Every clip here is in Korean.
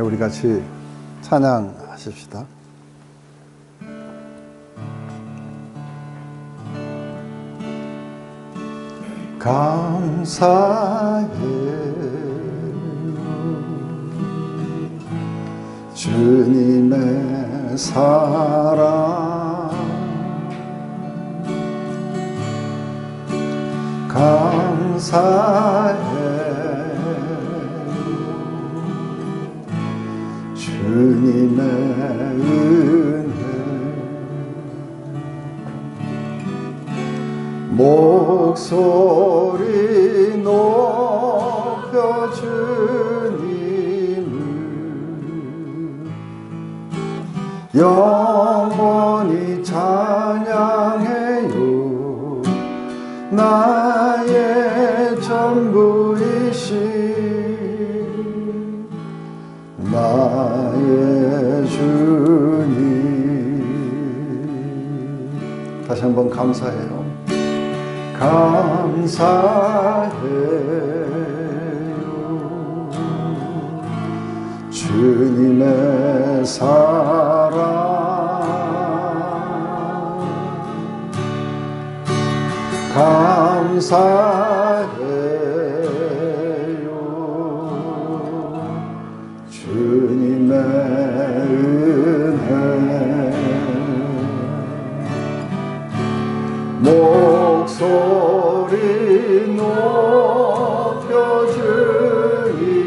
우리 같이 찬양하십시다. 감사해요 주님의 사랑, 감사해요 주님의 은혜, 목소리 높여 주님을 영원히 찬양해요. 나의 전부이신 나의 주님. 다시 한번 감사해요. 감사해요 주님의 사랑, 감사해요 주님의 은혜, 목소리 높여 주님을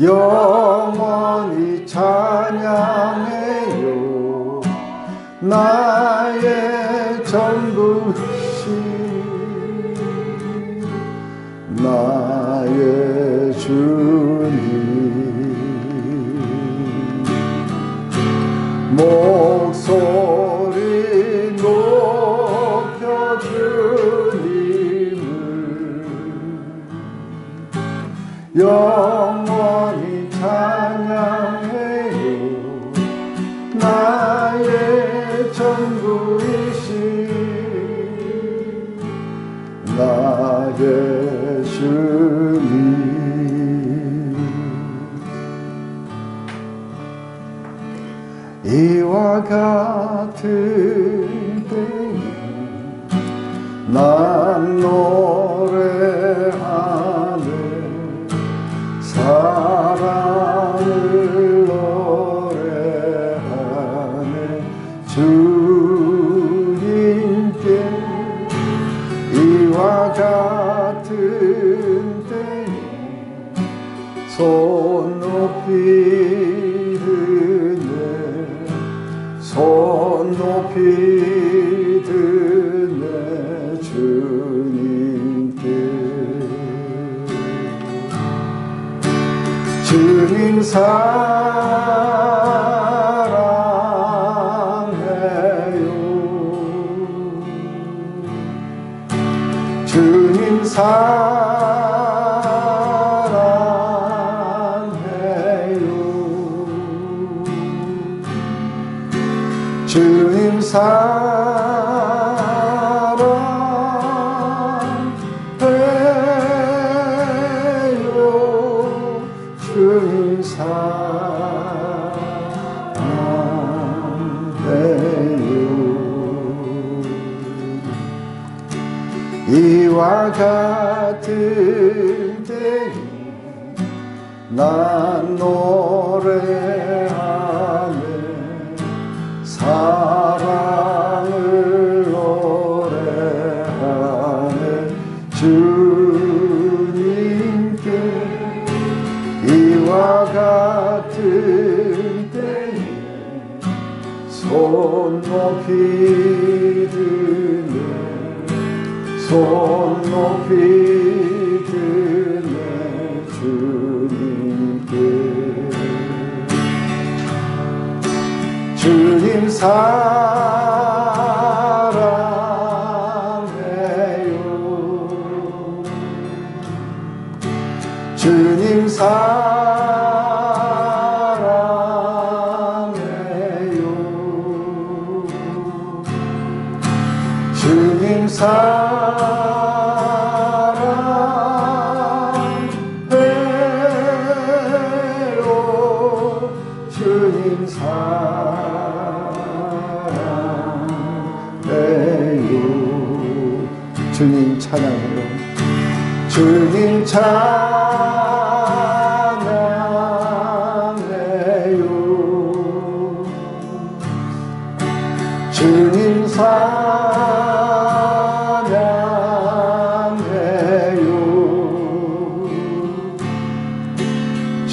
영원히 찬양해요. 나의 전부신 나의 주님, 목소리 높여 주님을 영원히 찬양해요. 나의 전부이신 나의 주님. 이와 같은 때에 난 노래하네, 사랑을 노래하네 주님께. 이와 같은 때에 손 높이 손 높이 드네 주님께. 주님 사랑해요, 주님 주님 사랑해요, 주님 사랑해요. 이와 같은 때에 난 노래하네, 사랑을 노래하네 주님께. 이와 같은 때에 손 높이 드네, 손 높이 드네 주님께. 주님 사랑해요, 주님 사랑해요, 주님 사랑해요,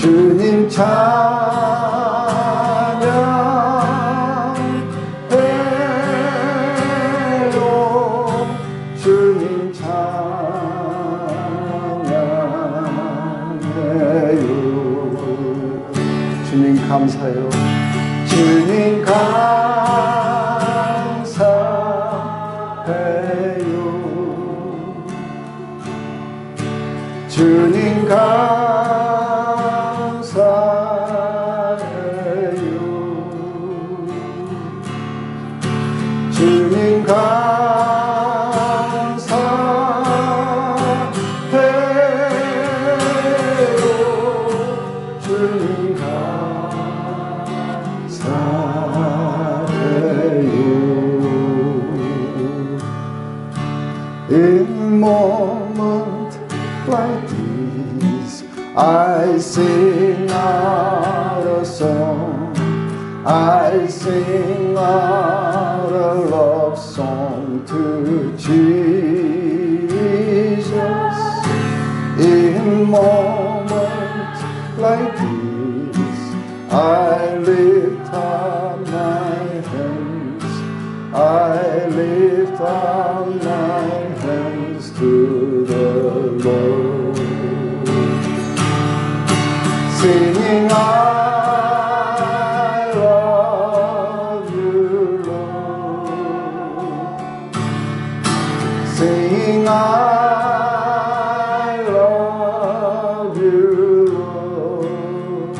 주님 찬양해요. 주님 찬양해요. 주님 감사해요. 주님 감사해요. 주님 감사해요. 주님 감사해요. 주님 In moments like these, I sing out a song. I sing out a love song to Jesus. In moments like these, I lift up my hands. I lift up my hands to the Lord, singing, I love you, Lord. Singing, I love you, Lord.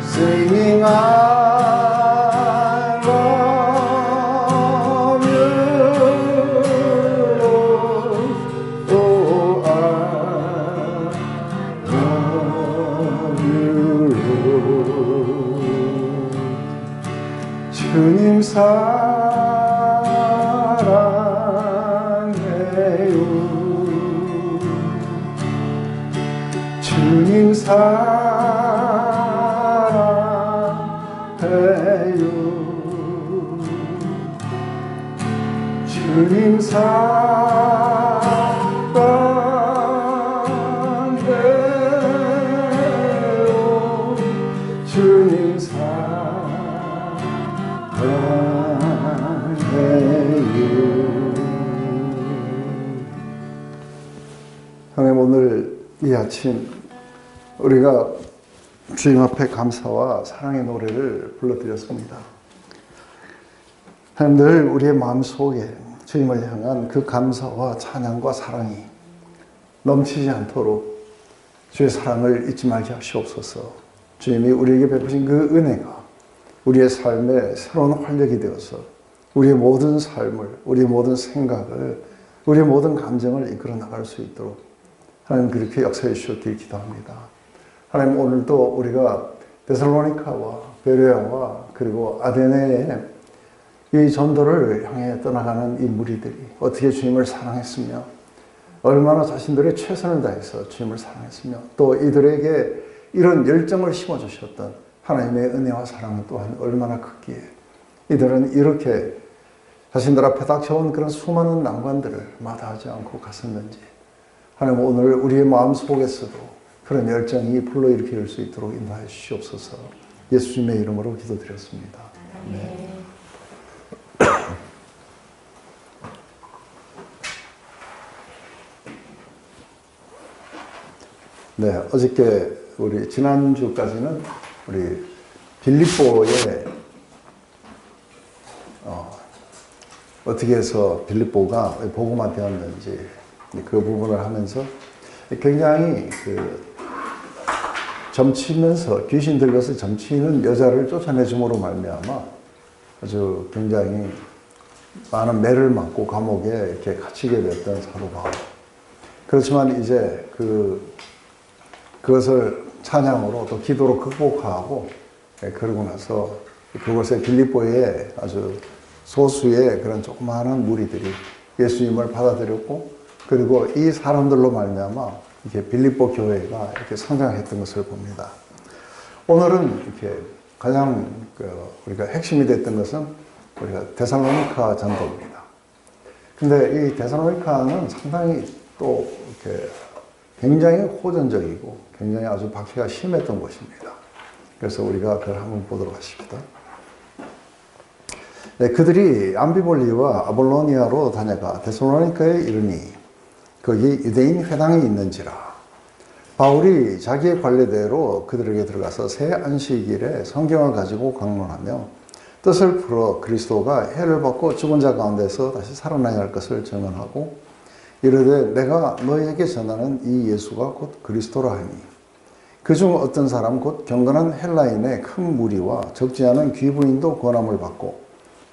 Singing, I 주님 사랑해요. 주님 사랑해요. 주님 사랑해요. 주님 하나님, 오늘 이 아침 우리가 주님 앞에 감사와 사랑의 노래를 불러드렸습니다. 하나님, 늘 우리의 마음속에 주님을 향한 그 감사와 찬양과 사랑이 넘치지 않도록 주의 사랑을 잊지 말게 하시옵소서. 주님이 우리에게 베푸신 그 은혜가 우리의 삶에 새로운 활력이 되어서 우리의 모든 삶을, 우리의 모든 생각을, 우리의 모든 감정을 이끌어 나갈 수 있도록 하나님 그렇게 역사해 주셨길 기도합니다. 하나님, 오늘도 우리가 데살로니카와 베레아와 그리고 아데네의 이 전도를 향해 떠나가는 이 무리들이 어떻게 주님을 사랑했으며 얼마나 자신들의 최선을 다해서 주님을 사랑했으며 또 이들에게 이런 열정을 심어주셨던 하나님의 은혜와 사랑은 또한 얼마나 크기에 이들은 이렇게 자신들 앞에 닥쳐온 그런 수많은 난관들을 마다하지 않고 갔었는지 하나님, 오늘 우리의 마음속에서도 그런 열정이 불러일으킬 수 있도록 인도하여 주시옵소서. 예수님의 이름으로 기도드렸습니다. 네. 네, 어저께 우리 지난주까지는 우리 빌립보의 어떻게 해서 빌립보가 복음화 되었는지 그 부분을 하면서 굉장히 점치면서 귀신 들려서 점치는 여자를 쫓아내줌으로 말미암아 아주 굉장히 많은 매를 맞고 감옥에 이렇게 갇히게 됐던 사도 바울. 그렇지만 이제 그것을 찬양으로 또 기도로 극복하고 그러고 나서 그곳에 빌립보에 아주 소수의 그런 조그마한 무리들이 예수님을 받아들였고 그리고 이 사람들로 말미암아 이렇게 빌립보 교회가 이렇게 성장했던 것을 봅니다. 오늘은 이렇게 가장 우리가 핵심이 됐던 것은 우리가 데살로니카 전도입니다. 근데 이 데살로니카는 상당히 또 이렇게 굉장히 호전적이고 굉장히 아주 박해가 심했던 곳입니다. 그래서 우리가 그걸 한번 보도록 하십니다. 네, 그들이 암비볼리와 아볼로니아로 다녀가 데살로니가에 이르니 거기 유대인 회당이 있는지라. 바울이 자기의 관례대로 그들에게 들어가서 새 안식일에 성경을 가지고 강론하며 뜻을 풀어 그리스도가 해를 받고 죽은 자 가운데서 다시 살아나야 할 것을 증언하고 이르되 내가 너희에게 전하는 이 예수가 곧 그리스도라 하니 그중 어떤 사람 곧 경건한 헬라인의 큰 무리와 적지 않은 귀부인도 권함을 받고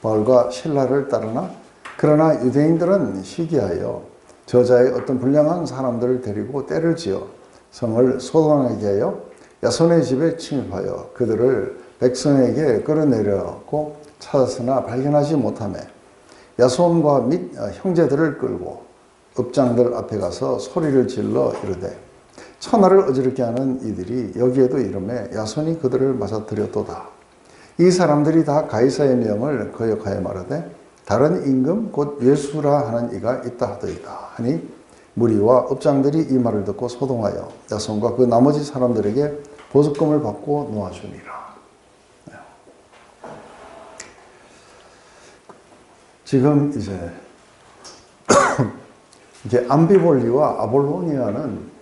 바울과 실라를 따르나 그러나 유대인들은 시기하여 저자의 어떤 불량한 사람들을 데리고 때를 지어 성을 소동하게 하여 야손의 집에 침입하여 그들을 백성에게 끌어내려고 찾았으나 발견하지 못하며 야손과 및 형제들을 끌고 업장들 앞에 가서 소리를 질러 이르되 천하를 어지럽게 하는 이들이 여기에도 이르매 야손이 그들을 맞아들였도다. 이 사람들이 다 가이사의 명을 거역하여 말하되 다른 임금 곧 예수라 하는 이가 있다 하더이다 하니 무리와 업장들이 이 말을 듣고 소동하여 야손과 그 나머지 사람들에게 보석금을 받고 놓아주니라. 지금 이제 암비볼리와 아볼로니아는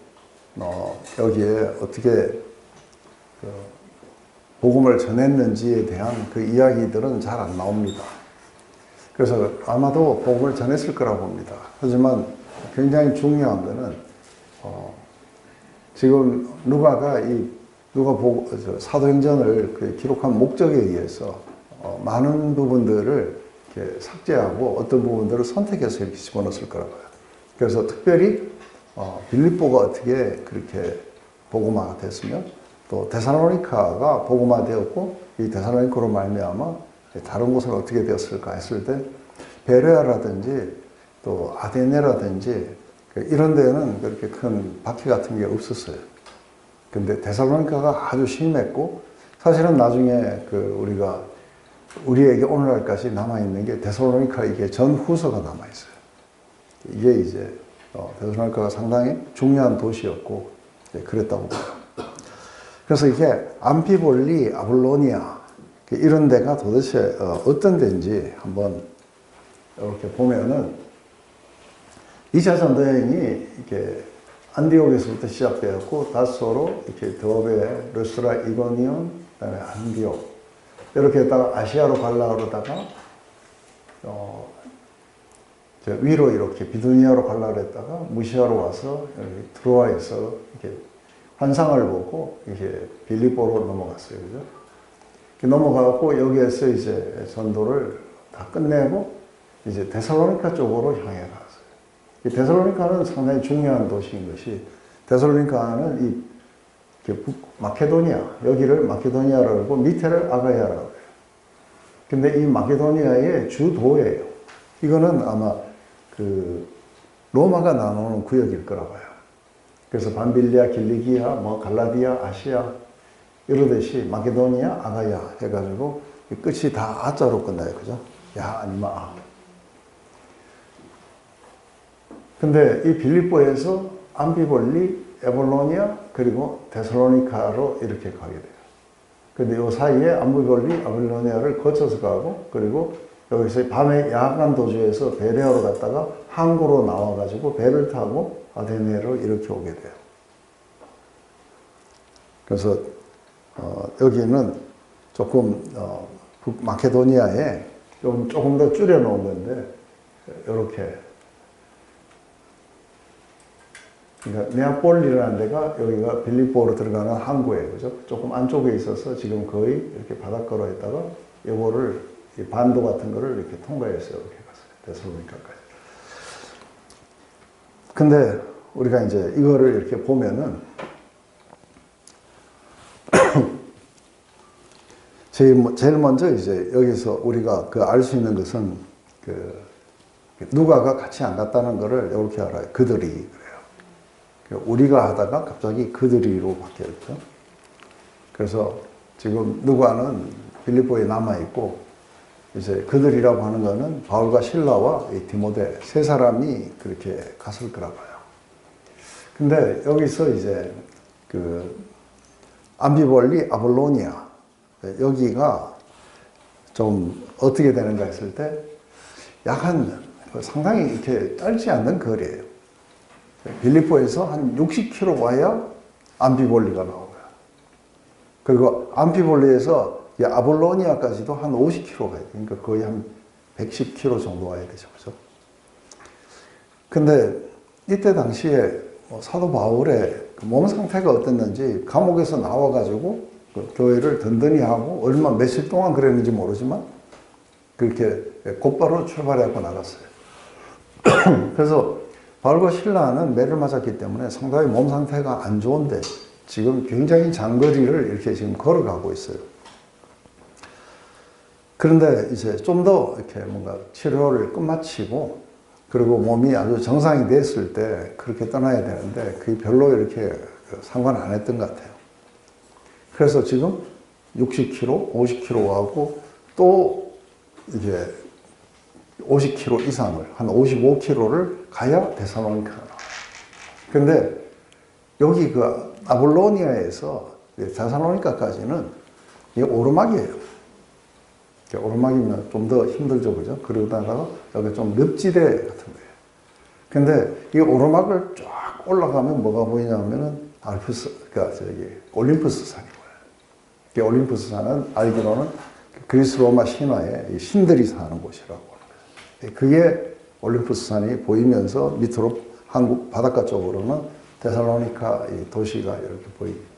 여기에 어떻게 복음을 전했는지에 대한 그 이야기들은 잘 안 나옵니다. 그래서 아마도 복음을 전했을 거라고 봅니다. 하지만 굉장히 중요한 것은 지금 누가가 사도행전을 기록한 목적에 의해서 많은 부분들을 이렇게 삭제하고 어떤 부분들을 선택해서 이렇게 집어넣었을 거라고 봐요. 그래서 특별히 빌립보가 어떻게 그렇게 복음화가 됐으면 또 데살로니카가 복음화되었고 이 데살로니카로 말미암아 다른 곳은 어떻게 되었을까 했을 때 베레아라든지 또 아데네라든지 이런 데는 그렇게 큰 박해 같은 게 없었어요. 근데 데살로니카가 아주 심했고 사실은 나중에 우리에게 오늘날까지 남아있는 게 데살로니카 이게 전후서가 남아있어요. 이게 이제 데살로니카가 상당히 중요한 도시였고 그랬다고 봐요. 그래서 이게 암피볼리, 아볼로니아 이런 데가 도대체 어떤 데인지 한번 이렇게 보면은 2차 전도여행이 이렇게 안디옥에서부터 시작되었고 다소로 이렇게 더베, 르스라, 이고니온, 그다음에 안디옥 이렇게 했다가 아시아로 가려고 그러다가 위로 이렇게 비두니아로 가려고 했다가 무시아로 와서 여기 트로아에서 이렇게 환상을 보고 이렇게 빌립보로 넘어갔어요. 그죠? 넘어가고 여기에서 이제 전도를 다 끝내고 이제 데살로니카 쪽으로 향해 갔어요. 이 데살로니카는 상당히 중요한 도시인 것이 데살로니카는 마케도니아, 여기를 마케도니아라고 하고 밑에를 아가야라고 해요. 근데 이 마케도니아의 주도예요. 이거는 아마 로마가 나누는 구역일 거라 봐요. 그래서 밤빌리아, 길리기아, 갈라디아, 아시아 이러듯이 마케도니아, 아가야 해가지고 끝이 다 아자로 끝나요. 그죠? 야 아니면 아. 근데 이 빌립보에서 암비볼리, 에볼로니아 그리고 데살로니카로 이렇게 가게 돼요. 근데 이 사이에 암비볼리, 아볼로니아를 거쳐서 가고 그리고 여기서 밤에 야간 도주에서 베레아로 갔다가 항구로 나와가지고 배를 타고 아데네로 이렇게 오게 돼요. 그래서 여기는 조금 북마케도니아에 조금 더 줄여 놓은 건데 이렇게 그러니까 네아폴리라는 데가 여기가 빌립보로 들어가는 항구예요. 그죠? 조금 안쪽에 있어서 지금 거의 이렇게 바닷가로 했다가 요거를 반도 같은 거를 이렇게 통과해서 이렇게 갔어요. 데살로니카까지. 근데 우리가 이제 이거를 이렇게 보면은 제일 먼저 이제 여기서 우리가 알 수 있는 것은 누가가 같이 안 갔다는 거를 이렇게 알아요. 그들이 그래요. 우리가 하다가 갑자기 그들이로 바뀌었죠. 그래서 지금 누가는 빌립보에 남아 있고 이제 그들이라고 하는 거는 바울과 실라와 디모데 세 사람이 그렇게 갔을 거라 봐요. 근데 여기서 이제 그 암비볼리 아볼로니아 여기가 좀 어떻게 되는가 했을 때 약간 상당히 이렇게 짧지 않는 거리예요. 빌립보에서 한 60km 와야 암비볼리가 나오고요. 그리고 암비볼리에서 아볼로니아까지도 한 50km 가야 돼요. 그러니까 거의 한 110km 정도 와야 되죠. 그죠? 근데 이때 당시에 사도 바울의 몸 상태가 어땠는지 감옥에서 나와가지고 그 교회를 든든히 하고 얼마 며칠 동안 그랬는지 모르지만 그렇게 곧바로 출발해서 나갔어요. 그래서 바울과 실라는 매를 맞았기 때문에 상당히 몸 상태가 안 좋은데 지금 굉장히 장거리를 이렇게 지금 걸어가고 있어요. 그런데 이제 좀 더 이렇게 뭔가 치료를 끝마치고 그리고 몸이 아주 정상이 됐을 때 그렇게 떠나야 되는데 그게 별로 이렇게 상관 안 했던 것 같아요. 그래서 지금 60km, 50km 하고 또 이제 50km 이상을, 한 55km를 가야 데살로니카가 나와요. 근데 여기 그 아볼로니아에서 데살로니카까지는 이게 오르막이에요. 오르막이면 좀 더 힘들죠, 그죠? 그러다가 여기 좀 늪지대 같은 거예요. 근데 이 오르막을 쫙 올라가면 뭐가 보이냐면은 그러니까 올림푸스 산이 보여요. 올림푸스 산은 알기로는 그리스 로마 신화에 신들이 사는 곳이라고 하는 거예요. 그게 올림푸스 산이 보이면서 밑으로 한국 바닷가 쪽으로는 데살로니카 이 도시가 이렇게 보입니다.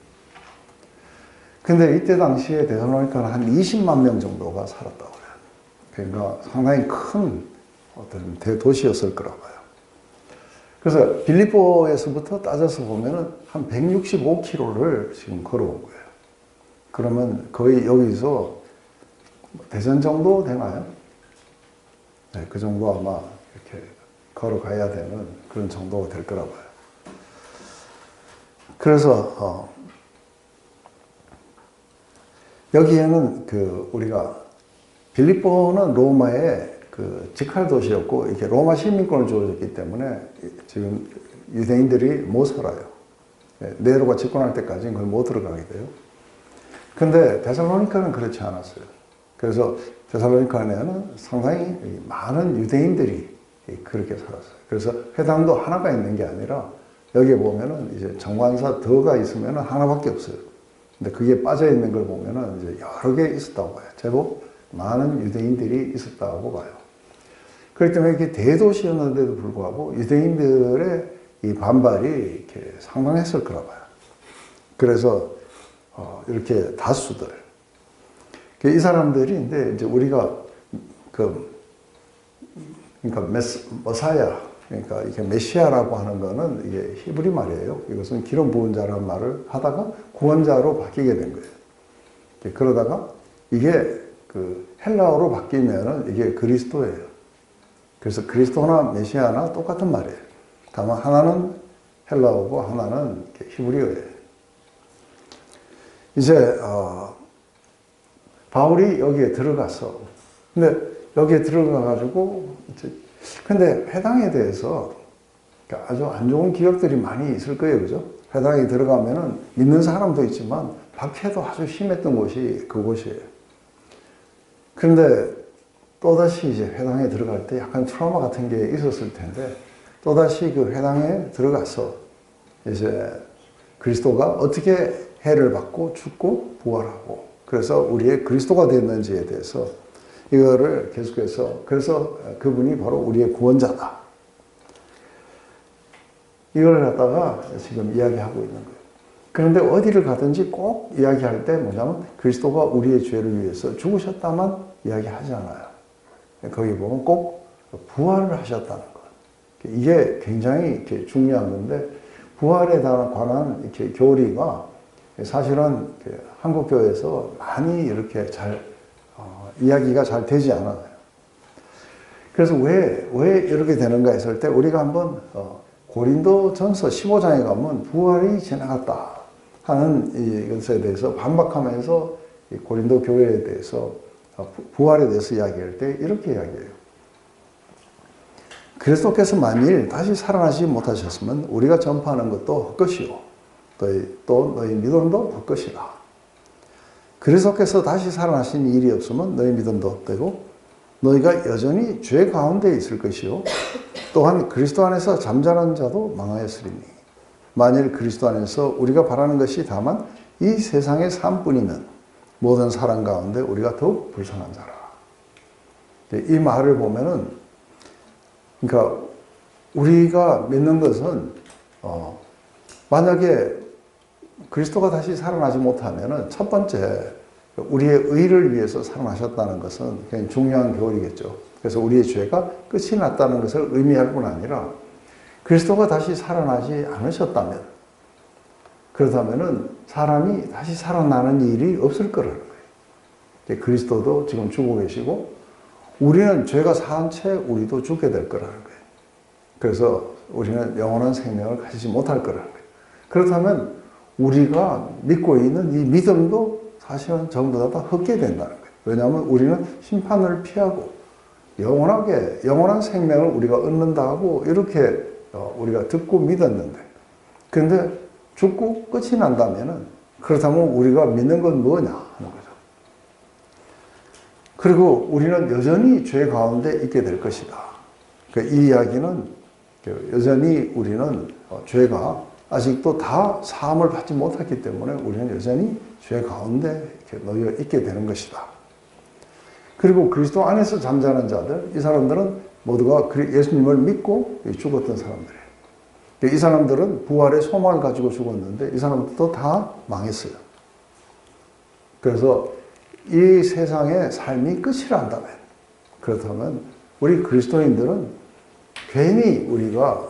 근데 이때 당시에 데살로니카는 한 20만 명 정도가 살았다고 그래요. 그러니까 상당히 큰 어떤 대도시였을 거라고 봐요. 그래서 빌립보에서부터 따져서 보면은 한 165km를 지금 걸어온 거예요. 그러면 거의 여기서 대전 정도 되나요? 네, 그 정도 아마 이렇게 걸어가야 되는 그런 정도가 될 거라고 봐요. 그래서 여기에는 그 우리가 빌립보는 로마의 그 직할 도시였고 이렇게 로마 시민권을 주어졌기 때문에 지금 유대인들이 못 살아요. 네로가 집권할 때까지는 거의 못 들어가게 돼요. 근데 데살로니카는 그렇지 않았어요. 그래서 데살로니카에는 상당히 많은 유대인들이 그렇게 살았어요. 그래서 회당도 하나가 있는 게 아니라 여기에 보면은 이제 정관사 더가 있으면 하나밖에 없어요. 근데 그게 빠져 있는 걸 보면은 이제 여러 개 있었다고 봐요. 제법 많은 유대인들이 있었다고 봐요. 그렇기 때문에 이렇게 대도시였는데도 불구하고 유대인들의 이 반발이 이렇게 상당했을 거라 봐요. 그래서 이렇게 다수들. 이 사람들이 이제 우리가 그러니까 머사야, 그러니까 이게 메시아라고 하는 거는 이게 히브리 말이에요. 이것은 기름 부은 자라는 말을 하다가 구원자로 바뀌게 된 거예요. 그러다가 이게 그 헬라어로 바뀌면은 이게 그리스도예요. 그래서 그리스도나 메시아나 똑같은 말이에요. 다만 하나는 헬라어고 하나는 히브리어예요. 이제 바울이 여기에 들어가서 근데 여기에 들어가 가지고 근데 회당에 대해서 아주 안 좋은 기억들이 많이 있을 거예요. 그죠? 회당에 들어가면은 믿는 사람도 있지만 박해도 아주 심했던 곳이 그곳이에요. 그런데 또다시 이제 회당에 들어갈 때 약간 트라우마 같은 게 있었을 텐데 또다시 그 회당에 들어가서 이제 그리스도가 어떻게 해를 받고 죽고 부활하고 그래서 우리의 그리스도가 됐는지에 대해서 이거를 계속해서 그래서 그분이 바로 우리의 구원자다. 이걸 갖다가 지금 이야기하고 있는 거예요. 그런데 어디를 가든지 꼭 이야기할 때 뭐냐면 그리스도가 우리의 죄를 위해서 죽으셨다만 이야기하지 않아요. 거기 보면 꼭 부활을 하셨다는 것. 이게 굉장히 이렇게 중요한 건데 부활에 관한 이렇게 교리가 사실은 한국 교회에서 많이 이렇게 잘 이야기가 잘 되지 않아요. 그래서 왜 이렇게 되는가 했을 때 우리가 한번 고린도전서 15장에 가면 부활이 지나갔다 하는 이것에 대해서 반박하면서 고린도 교회에 대해서 부활에 대해서 이야기할 때 이렇게 이야기해요. 그리스도께서 만일 다시 살아나지 못하셨으면 우리가 전파하는 것도 헛것이요. 또 너희 믿음도 헛것이라. 그리스도께서 다시 살아나신 일이 없으면 너희 믿음도 헛되고 너희가 여전히 죄 가운데 있을 것이요. 또한 그리스도 안에서 잠자는 자도 망하였으리니 만일 그리스도 안에서 우리가 바라는 것이 다만 이 세상의 삶뿐이면 모든 사람 가운데 우리가 더욱 불쌍한 자라. 이 말을 보면은 그러니까 우리가 믿는 것은 만약에 그리스도가 다시 살아나지 못하면은 첫 번째 우리의 의를 위해서 살아나셨다는 것은 굉장히 중요한 교리겠죠. 그래서 우리의 죄가 끝이 났다는 것을 의미할 뿐 아니라 그리스도가 다시 살아나지 않으셨다면 그렇다면은 사람이 다시 살아나는 일이 없을 거라는 거예요. 그리스도도 지금 죽어 계시고 우리는 죄가 사한 채 우리도 죽게 될 거라는 거예요. 그래서 우리는 영원한 생명을 가지지 못할 거라는 거예요. 그렇다면 우리가 믿고 있는 이 믿음도 사실은 전부 다 헛게 된다는 거예요. 왜냐하면 우리는 심판을 피하고 영원한 생명을 우리가 얻는다 하고 이렇게 우리가 듣고 믿었는데 그런데 죽고 끝이 난다면은 그렇다면 우리가 믿는 건 뭐냐 하는 거죠. 그리고 우리는 여전히 죄 가운데 있게 될 것이다. 이 이야기는 여전히 우리는 죄가 아직도 다 사함을 받지 못했기 때문에 우리는 여전히 죄 가운데 이렇게 놓여 있게 되는 것이다. 그리고 그리스도 안에서 잠자는 자들, 이 사람들은 모두가 예수님을 믿고 죽었던 사람들이에요. 이 사람들은 부활의 소망을 가지고 죽었는데 이 사람들도 다 망했어요. 그래서 이 세상의 삶이 끝이라 한다면 그렇다면 우리 그리스도인들은 괜히 우리가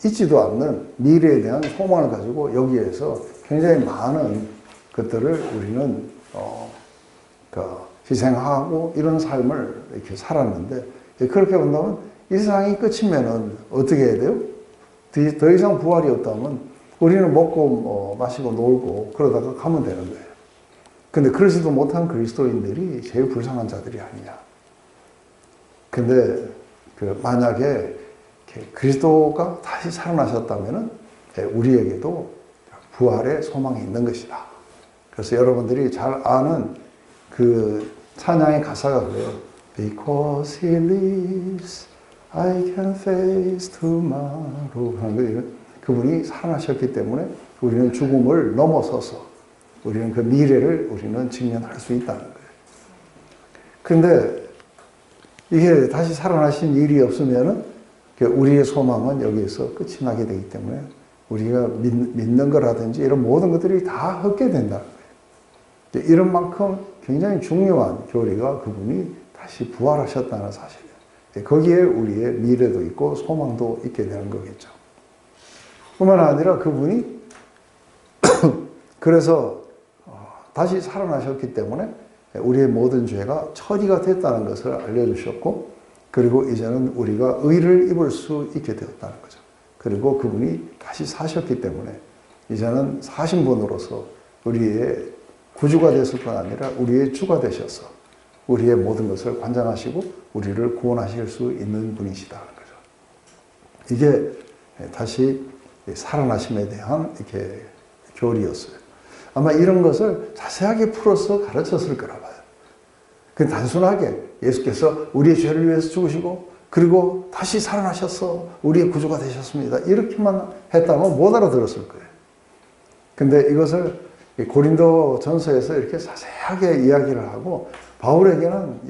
있지도 않는 미래에 대한 소망을 가지고 여기에서 굉장히 많은 것들을 우리는 희생하고 이런 삶을 이렇게 살았는데 그렇게 본다면 이 세상이 끝이면은 어떻게 해야 돼요? 더 이상 부활이 없다면 우리는 먹고 마시고 놀고 그러다가 가면 되는 거예요. 근데 그러지도 못한 그리스도인들이 제일 불쌍한 자들이 아니냐. 근데 만약에 그리스도가 다시 살아나셨다면은 우리에게도 부활의 소망이 있는 것이다. 그래서 여러분들이 잘 아는 그 찬양의 가사가 그래요. Because he lives, I can face tomorrow 하는 거예요. 그분이 살아나셨기 때문에 우리는 죽음을 넘어서서 우리는 그 미래를 우리는 직면할 수 있다는 거예요. 그런데 이게 다시 살아나신 일이 없으면은 우리의 소망은 여기에서 끝이 나게 되기 때문에 우리가 믿는 거라든지 이런 모든 것들이 다 헛게 된다는 거예요. 이런 만큼 굉장히 중요한 교리가 그분이 다시 부활하셨다는 사실이에요. 거기에 우리의 미래도 있고 소망도 있게 되는 거겠죠. 뿐만 아니라 그분이 그래서 다시 살아나셨기 때문에 우리의 모든 죄가 처리가 됐다는 것을 알려주셨고 그리고 이제는 우리가 의를 입을 수 있게 되었다는 거죠. 그리고 그분이 다시 사셨기 때문에 이제는 사신 분으로서 우리의 구주가 됐을 뿐 아니라 우리의 주가 되셔서 우리의 모든 것을 관장하시고 우리를 구원하실 수 있는 분이시다는 거죠. 이게 다시 살아나심에 대한 이렇게 교리였어요. 아마 이런 것을 자세하게 풀어서 가르쳤을 거라 봐요. 그 단순하게 예수께서 우리의 죄를 위해서 죽으시고 그리고 다시 살아나셔서 우리의 구주가 되셨습니다. 이렇게만 했다면 못 알아들었을 거예요. 근데 이것을 고린도 전서에서 이렇게 자세하게 이야기를 하고 바울에게는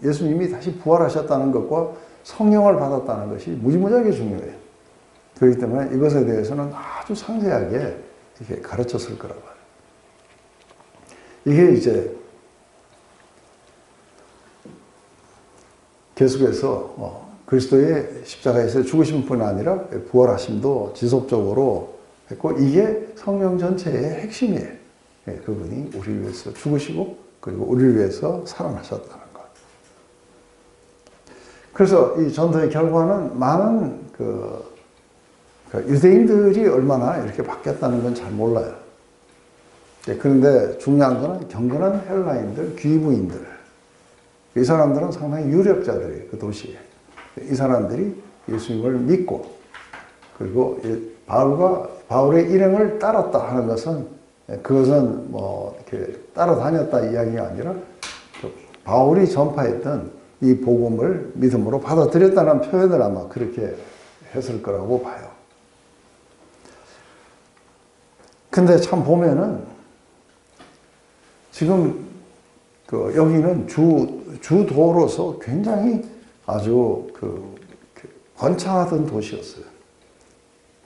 예수님이 다시 부활하셨다는 것과 성령을 받았다는 것이 무지무지하게 중요해요. 그렇기 때문에 이것에 대해서는 아주 상세하게 이렇게 가르쳤을 거라고 봐요. 이게 이제 계속해서 그리스도의 십자가에서 죽으심뿐 아니라 부활하심도 지속적으로 했고 이게 성령 전체의 핵심이에요. 그분이 우리를 위해서 죽으시고 그리고 우리를 위해서 살아나셨다는 것. 그래서 이 전도의 결과는 많은 유대인들이 얼마나 이렇게 바뀌었다는 건 잘 몰라요. 그런데 중요한 거는 경건한 헬라인들, 귀부인들. 이 사람들은 상당히 유력자들이에요, 그 도시에. 이 사람들이 예수님을 믿고 그리고 바울의 일행을 따랐다 하는 것은 그것은 뭐 이렇게 따라다녔다 이야기가 아니라 바울이 전파했던 이 복음을 믿음으로 받아들였다는 표현을 아마 그렇게 했을 거라고 봐요. 근데 참 보면은 지금 여기는 주도로서 굉장히 아주 번창하던 도시였어요.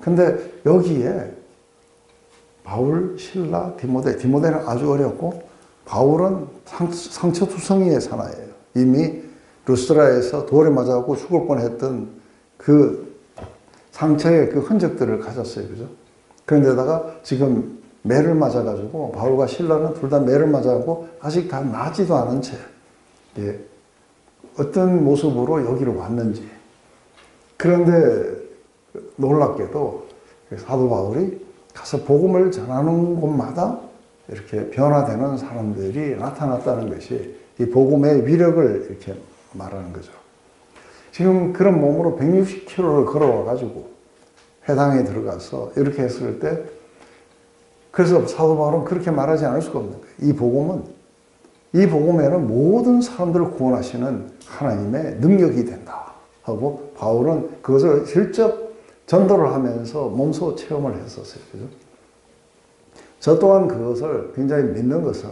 근데 여기에 바울, 실라, 디모데는 아주 어렸고 바울은 상처투성이의 사나이예요. 이미 루스드라에서 돌에 맞아갖고 죽을 뻔했던 그 상처의 그 흔적들을 가졌어요. 그죠? 그런데다가 지금 매를 맞아가지고 바울과 실라는 둘 다 매를 맞아갖고 아직 다 나지도 않은 채 어떤 모습으로 여기로 왔는지. 그런데 놀랍게도 사도 바울이 가서 복음을 전하는 곳마다 이렇게 변화되는 사람들이 나타났다는 것이 이 복음의 위력을 이렇게 말하는 거죠. 지금 그런 몸으로 160km를 걸어와가지고 회당에 들어가서 이렇게 했을 때 그래서 사도 바울은 그렇게 말하지 않을 수가 없는 거예요. 이 복음에는 모든 사람들을 구원하시는 하나님의 능력이 된다 하고 바울은 그것을 실적 전도를 하면서 몸소 체험을 했었어요. 그죠? 저 또한 그것을 굉장히 믿는 것은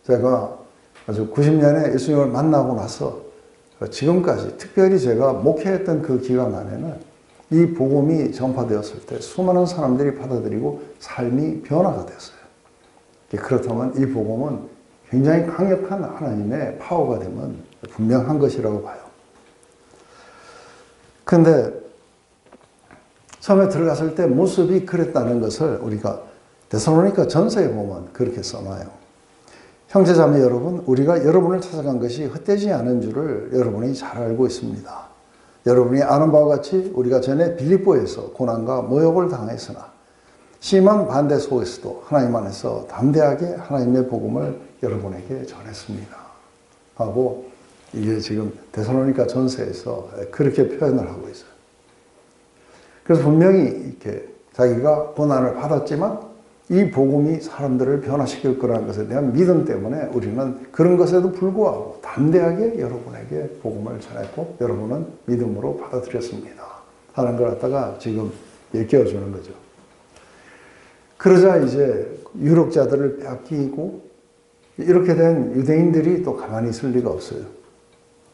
제가 아주 90년에 예수님을 만나고 나서 지금까지 특별히 제가 목회했던 그 기간 안에는 이 복음이 전파되었을 때 수많은 사람들이 받아들이고 삶이 변화가 됐어요. 그렇다면 이 복음은 굉장히 강력한 하나님의 파워가 되면 분명한 것이라고 봐요. 근데 처음에 들어갔을 때 모습이 그랬다는 것을 우리가 데살로니가 전서에 보면 그렇게 써놔요. 형제자매 여러분, 우리가 여러분을 찾아간 것이 헛되지 않은 줄을 여러분이 잘 알고 있습니다. 여러분이 아는 바와 같이 우리가 전에 빌립보에서 고난과 모욕을 당했으나 심한 반대 속에서도 하나님 안에서 담대하게 하나님의 복음을 여러분에게 전했습니다. 하고 이게 지금 데살로니가 전서에서 그렇게 표현을 하고 있어요. 그래서 분명히 이렇게 자기가 고난을 받았지만 이 복음이 사람들을 변화시킬 거라는 것에 대한 믿음 때문에 우리는 그런 것에도 불구하고 담대하게 여러분에게 복음을 전했고 여러분은 믿음으로 받아들였습니다 하는 걸 갖다가 지금 일깨워주는 거죠. 그러자 이제 유력자들을 빼앗기고 이렇게 된 유대인들이 또 가만히 있을 리가 없어요.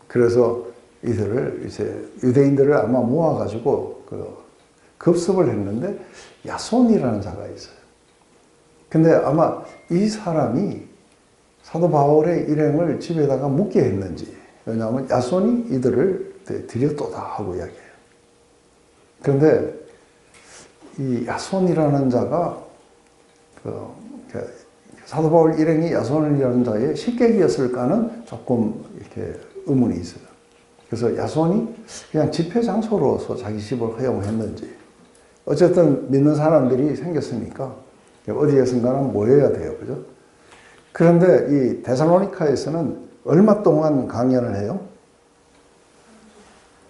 그래서 이들을 이제 유대인들을 아마 모아가지고 급습을 했는데 야손이라는 자가 있어요. 근데 아마 이 사람이 사도 바울의 일행을 집에다가 묵게 했는지, 왜냐하면 야손이 이들을 들였도다 하고 이야기해요. 그런데 이 야손이라는 자가 사도 바울 일행이 야손이라는 자의 식객이었을까는 조금 이렇게 의문이 있어요. 그래서 야손이 그냥 집회 장소로서 자기 집을 허용했는지, 어쨌든 믿는 사람들이 생겼으니까 어디에선가는 모여야 돼요. 그죠? 그런데 이 데살로니카에서는 얼마 동안 강연을 해요?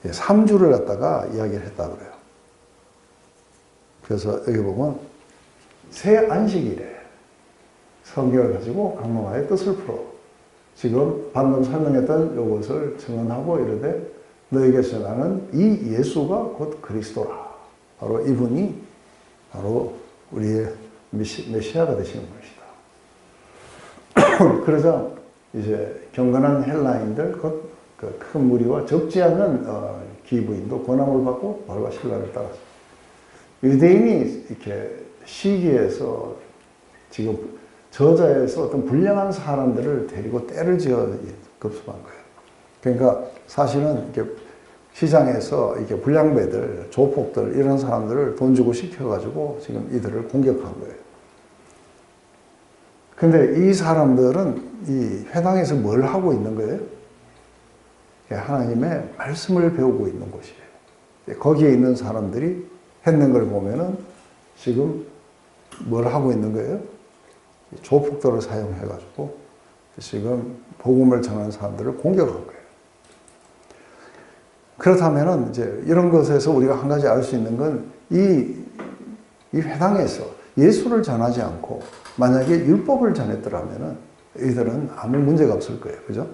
3주를 갖다가 이야기를 했다고 그래요. 그래서 여기 보면 새 안식일에 성경을 가지고 강론화의 뜻을 풀어 지금 방금 설명했던 이것을 증언하고 이르되 너에게서 나는 이 예수가 곧 그리스도라. 바로 이분이 바로 우리의 메시아가 되시는 분이시다. 그러자 이제 경건한 헬라인들, 그 큰 무리와 적지 않은 기부인도 권함을 받고 바울과 실라를 따랐습니다. 유대인이 이렇게 시기에서 지금 저자에서 어떤 불량한 사람들을 데리고 때를 지어 급습한 거예요. 그러니까 사실은 이렇게 시장에서 이렇게 불량배들, 조폭들 이런 사람들을 돈 주고 시켜가지고 지금 이들을 공격한 거예요. 근데 이 사람들은 이 회당에서 뭘 하고 있는 거예요? 하나님의 말씀을 배우고 있는 곳이에요. 거기에 있는 사람들이 했는 걸 보면은 지금 뭘 하고 있는 거예요? 조폭들을 사용해가지고 지금 복음을 전하는 사람들을 공격한 거예요. 그렇다면은 이제 이런 것에서 우리가 한 가지 알 수 있는 건 이 회당에서 예수를 전하지 않고 만약에 율법을 전했더라면은 이들은 아무 문제가 없을 거예요. 그죠?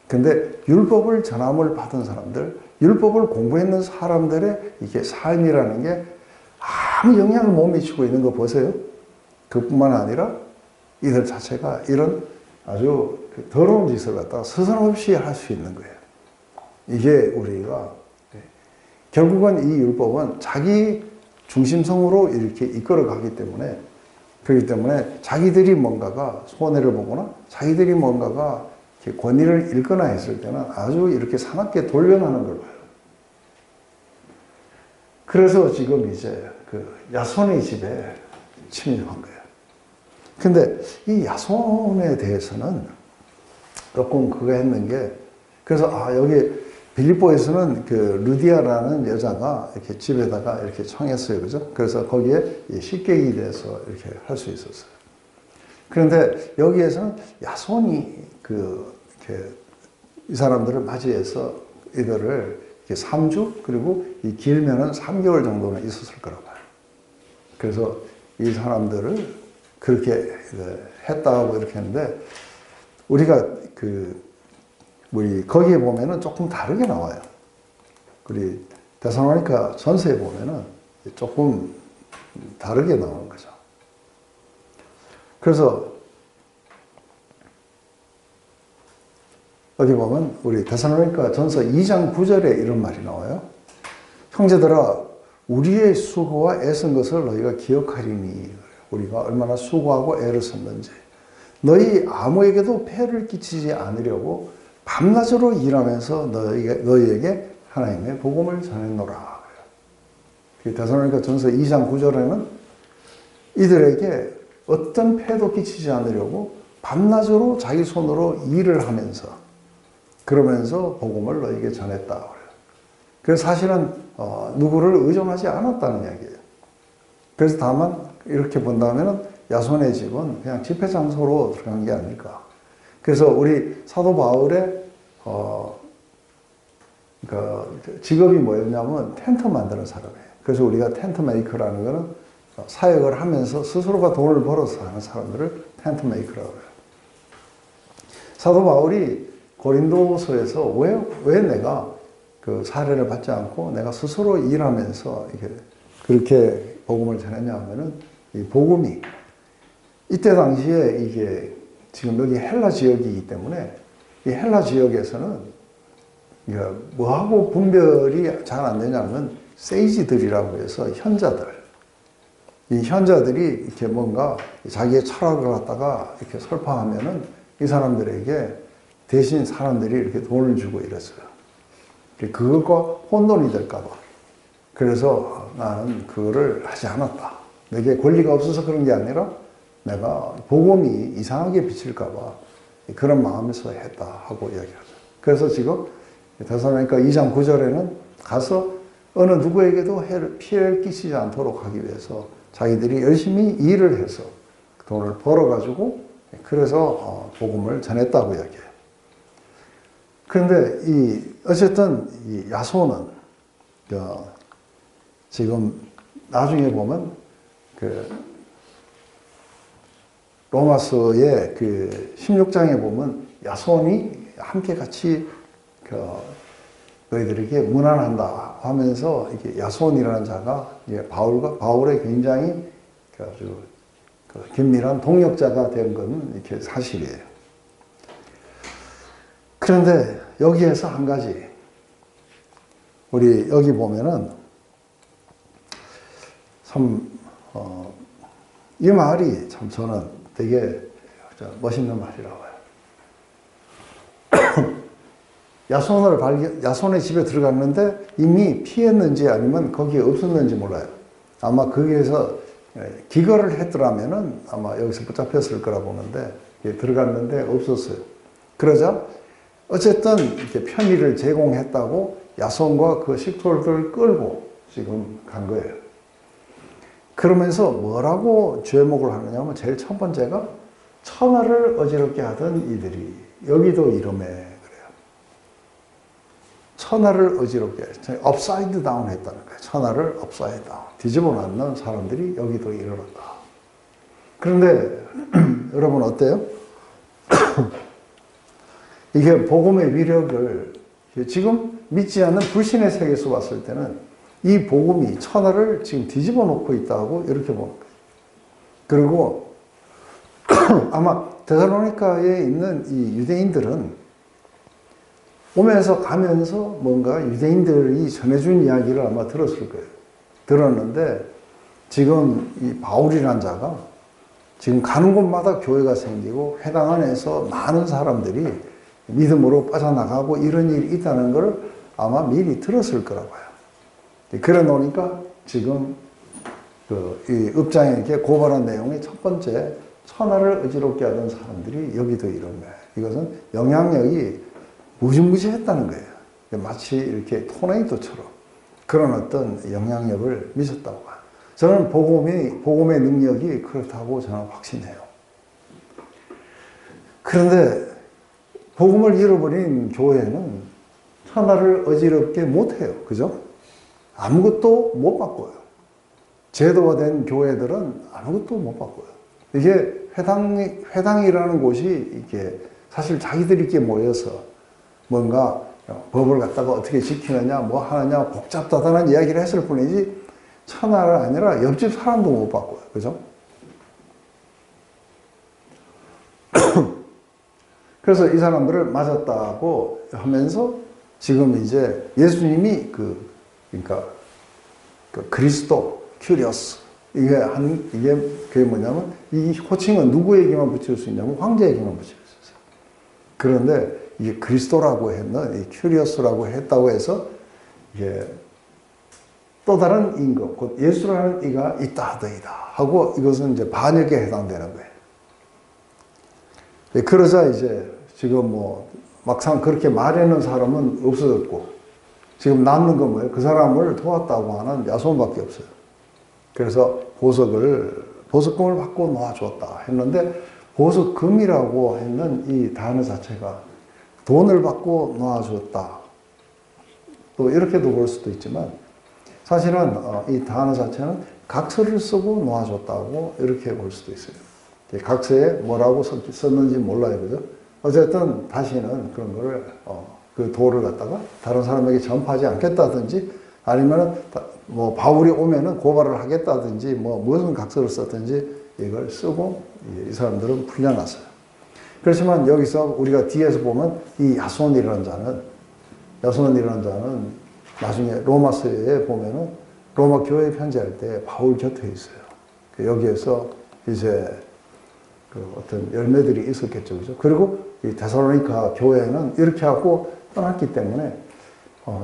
근데 율법을 전함을 받은 사람들, 율법을 공부했는 사람들의 이게 삶이라는 게 아무 영향을 못 미치고 있는 거 보세요. 그뿐만 아니라 이들 자체가 이런 아주 더러운 짓을 갖다가 서슴없이 할 수 있는 거예요. 이게 우리가 결국은 이 율법은 자기 중심성으로 이렇게 이끌어가기 때문에 그렇기 때문에 자기들이 뭔가가 손해를 보거나 자기들이 뭔가가 권위를 잃거나 했을 때는 아주 이렇게 사납게 돌려나는 걸 봐요. 그래서 지금 이제 그 야손의 집에 침입한 거예요. 근데 이 야손에 대해서는 조금 그거 했는 게 그래서 여기 빌립보에서는 그 루디아라는 여자가 이렇게 집에다가 이렇게 청했어요. 그죠? 그래서 거기에 식객이 돼서 이렇게 할 수 있었어요. 그런데 여기에서는 야손이 이렇게 이 사람들을 맞이해서 이들을 이렇게 3주 그리고 이 길면은 3개월 정도는 있었을 거라고 봐요. 그래서 이 사람들을 그렇게 했다고 이렇게 했는데 우리가 우리 거기에 보면은 조금 다르게 나와요. 우리 데살로니가 전서에 보면은 조금 다르게 나오는 거죠. 그래서 여기 보면 우리 데살로니가 전서 2장 9절에 이런 말이 나와요. 형제들아 우리의 수고와 애쓴 것을 너희가 기억하리니 우리가 얼마나 수고하고 애를 썼는지 너희 아무에게도 폐를 끼치지 않으려고 밤낮으로 일하면서 너희에게 하나님의 복음을 전했노라. 데살로니가 전서 2장 9절에는 이들에게 어떤 폐도 끼치지 않으려고 밤낮으로 자기 손으로 일을 하면서 그러면서 복음을 너희에게 전했다. 그래서 사실은 누구를 의존하지 않았다는 이야기예요. 그래서 다만 이렇게 본다면 야손의 집은 그냥 집회 장소로 들어간 게 아닐까. 그래서 우리 사도 바울의 직업이 뭐였냐면 텐트 만드는 사람이에요. 그래서 우리가 텐트 메이커라는 거는 사역을 하면서 스스로가 돈을 벌어서 하는 사람들을 텐트 메이커라고 해요. 사도 바울이 고린도서에서 왜 내가 그 사례를 받지 않고 내가 스스로 일하면서 그렇게 복음을 전했냐 하면은 이 복음이 이때 당시에 이게 지금 여기 헬라 지역이기 때문에 이 헬라 지역에서는 뭐하고 분별이 잘 안 되냐면 세이지들이라고 해서 현자들. 이 현자들이 이렇게 뭔가 자기의 철학을 갖다가 이렇게 설파하면은 이 사람들에게 대신 사람들이 이렇게 돈을 주고 이랬어요. 그것과 혼돈이 될까봐. 그래서 나는 그거를 하지 않았다. 내게 권리가 없어서 그런 게 아니라 내가 복음이 이상하게 비칠까봐 그런 마음에서 했다 하고 이야기하죠. 그래서 지금 데살로니가 2장 9절에는 가서 어느 누구에게도 피해를 끼치지 않도록 하기 위해서 자기들이 열심히 일을 해서 돈을 벌어가지고 그래서 복음을 전했다고 이야기해요. 그런데 어쨌든 이 야손은 지금 나중에 보면 로마서의 16장에 보면 야손이 함께 같이 너희들에게 문안한다 하면서 이게 야손이라는 자가 바울의 굉장히 아주 긴밀한 동역자가 된 건 이렇게 사실이에요. 그런데 여기에서 한 가지 우리 여기 보면은 참 이 말이 참 저는 되게 멋있는 말이라고 해요. 야손의 집에 들어갔는데 이미 피했는지 아니면 거기에 없었는지 몰라요. 아마 거기에서 기거를 했더라면은 아마 여기서 붙잡혔을 거라 보는데 들어갔는데 없었어요. 그러자 어쨌든 이렇게 편의를 제공했다고 야손과 그 식솔들을 끌고 지금 간 거예요. 그러면서 뭐라고 죄목을 하느냐면 제일 첫 번째가 천하를 어지럽게 하던 이들이 여기도 이름에 그래요. 천하를 어지럽게 업사이드 다운 했다는 거예요. 천하를 업사이드 다운 뒤집어 놨는 사람들이 여기도 이르렀다. 그런데 여러분 어때요? 이게 복음의 위력을 지금 믿지 않는 불신의 세계에서 봤을 때는 이 복음이 천하를 지금 뒤집어 놓고 있다고 이렇게 보는 거예요. 그리고 아마 데살로니가에 있는 이 유대인들은 오면서 가면서 뭔가 유대인들이 전해준 이야기를 아마 들었을 거예요. 들었는데 지금 이 바울이라는 자가 지금 가는 곳마다 교회가 생기고 회당 안에서 많은 사람들이 믿음으로 빠져나가고 이런 일이 있다는 걸 아마 미리 들었을 거라고 해요. 그래 놓으니까 지금 이 읍장에 이렇게 고발한 내용의 첫 번째 천하를 어지럽게 하던 사람들이 여기도 이런 거예요. 이것은 영향력이 무지무지했다는 거예요. 마치 이렇게 토네이도처럼 그런 어떤 영향력을 미쳤다고 봐요. 저는 복음의 능력이 그렇다고 저는 확신해요. 그런데 복음을 잃어버린 교회는 천하를 어지럽게 못해요. 그죠? 아무것도 못 바꿔요. 제도화된 교회들은 아무것도 못 바꿔요. 이게 회당이라는 곳이 이게 사실 자기들끼리 모여서 뭔가 법을 갖다가 어떻게 지키느냐, 뭐 하느냐, 복잡하다는 이야기를 했을 뿐이지, 천하가 아니라 옆집 사람도 못 바꿔요. 그죠? 그래서 이 사람들을 맞았다고 하면서 지금 이제 예수님이 그러니까 그리스도, 큐리오스, 이게 그게 뭐냐면 이 호칭은 누구에게만 붙일 수 있냐면 황제에게만 붙일 수 있어요. 그런데 이게 그리스도라고 했는 이 큐리오스라고 했다고 해서 이게 또 다른 임금, 곧 예수라는 이가 있다 하더이다 하고 이것은 이제 반역에 해당되는 거예요. 그러자 이제 지금 뭐 막상 그렇게 말하는 사람은 없어졌고 지금 남는 건 뭐예요? 그 사람을 도왔다고 하는 야손밖에 없어요. 그래서 보석금을 받고 놓아주었다 했는데 보석금이라고 했는 이 단어 자체가 돈을 받고 놓아주었다. 또 이렇게도 볼 수도 있지만 사실은 이 단어 자체는 각서를 쓰고 놓아줬다고 이렇게 볼 수도 있어요. 각서에 뭐라고 썼는지 몰라요. 그죠? 어쨌든 다시는 그런 거를 그 도를 갖다가 다른 사람에게 전파하지 않겠다든지 아니면은 뭐 바울이 오면은 고발을 하겠다든지 뭐 무슨 각서를 썼든지 이걸 쓰고 이 사람들은 풀려났어요. 그렇지만 여기서 우리가 뒤에서 보면 이 야손이라는 자는 나중에 로마서에 보면은 로마 교회 편지할 때 바울 곁에 있어요. 여기에서 이제 그 어떤 열매들이 있었겠죠. 그죠? 그리고 이 데살로니가 교회는 이렇게 하고 떠났기 때문에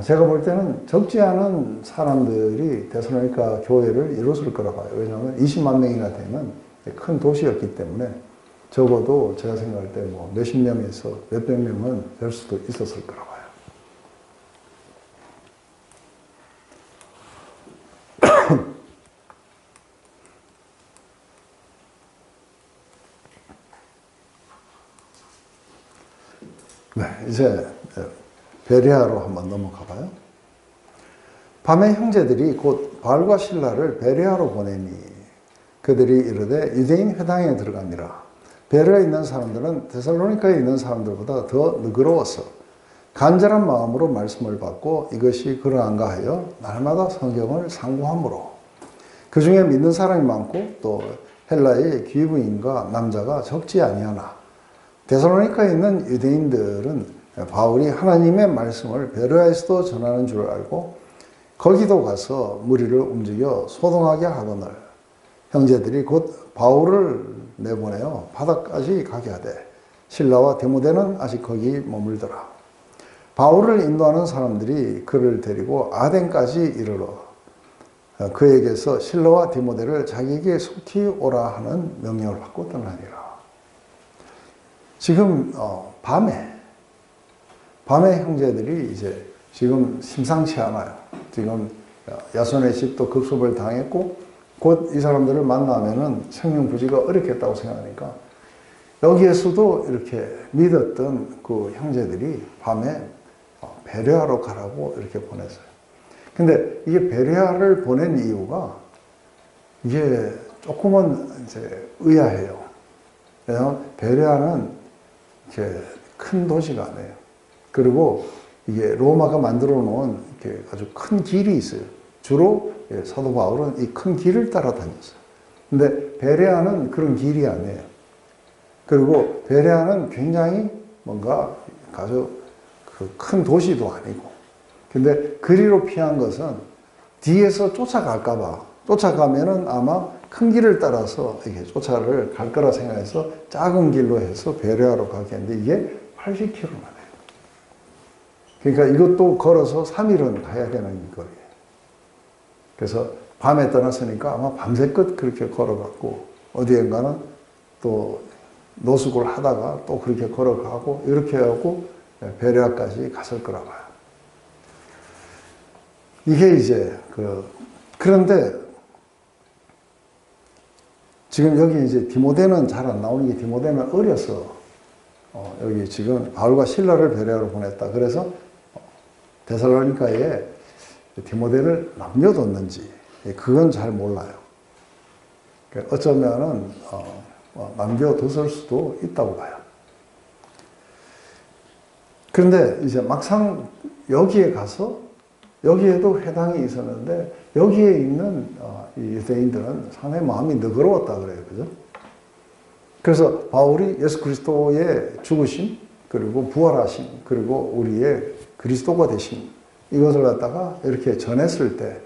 제가 볼 때는 적지 않은 사람들이 데살로니가 교회를 이뤘을 거라고 봐요. 왜냐하면 20만 명이나 되는 큰 도시였기 때문에 적어도 제가 생각할 때 뭐 몇십 명에서 몇백 명은 될 수도 있었을 거라고 봐요. 네, 이제 베레아로 한번 넘어가 봐요. 밤에 형제들이 곧 바울과 실라를 베레아로 보내니 그들이 이르되 유대인 회당에 들어갑니다. 베레아에 있는 사람들은 데살로니가에 있는 사람들보다 더 너그러워서 간절한 마음으로 말씀을 받고 이것이 그러한가 하여 날마다 성경을 상고함으로 그 중에 믿는 사람이 많고 또 헬라의 귀부인과 남자가 적지 아니하나 데살로니가에 있는 유대인들은 바울이 하나님의 말씀을 베레아에서도 전하는 줄 알고 거기도 가서 무리를 움직여 소동하게 하거늘 형제들이 곧 바울을 내보내어 바다까지 가게 하되 실라와 디모데는 아직 거기 머물더라. 바울을 인도하는 사람들이 그를 데리고 아덴까지 이르러 그에게서 실라와 디모데를 자기에게 속히 오라 하는 명령을 받고 떠나니라. 지금 밤에 형제들이 이제 지금 심상치 않아요. 지금 야손의 집도 급습을 당했고 곧 이 사람들을 만나면은 생명부지가 어렵겠다고 생각하니까 여기에서도 이렇게 믿었던 그 형제들이 밤에 베레아로 가라고 이렇게 보냈어요. 근데 이게 베레아를 보낸 이유가 이게 조금은 이제 의아해요. 왜냐하면 베레아는 이렇게 큰 도시가 아니에요. 그리고 이게 로마가 만들어 놓은 이렇게 아주 큰 길이 있어요. 주로 사도 바울은 이 큰 길을 따라 다녔어요. 근데 베레아는 그런 길이 아니에요. 그리고 베레아는 굉장히 뭔가 아주 큰 도시도 아니고. 근데 그리로 피한 것은 뒤에서 쫓아갈까봐. 쫓아가면은 아마 큰 길을 따라서 이렇게 쫓아를 갈 거라 생각해서 작은 길로 해서 베레아로 가게 했는데 이게 80km나 돼요. 그러니까 이것도 걸어서 3일은 가야 되는 거예요. 그래서 밤에 떠났으니까 아마 밤새껏 그렇게 걸어갔고 어디엔가는 또 노숙을 하다가 또 그렇게 걸어가고 이렇게 하고 베레아까지 갔을 거라 봐요. 이게 이제 그런데 지금 여기 이제 디모데는 잘 안 나오는 게 디모데는 어려서 여기 지금 바울과 실라를 베레아로 보냈다. 그래서 데살로니가에 디모데를 남겨뒀는지 그건 잘 몰라요. 어쩌면은 남겨뒀을 수도 있다고 봐요. 그런데 이제 막상 여기에 가서 여기에도 회당이 있었는데 여기에 있는 이 유대인들은 상당히 마음이 너그러웠다 그래요. 그죠? 그래서 바울이 예수 그리스도의 죽으심, 그리고 부활하심, 그리고 우리의 그리스도가 되심, 이것을 갖다가 이렇게 전했을 때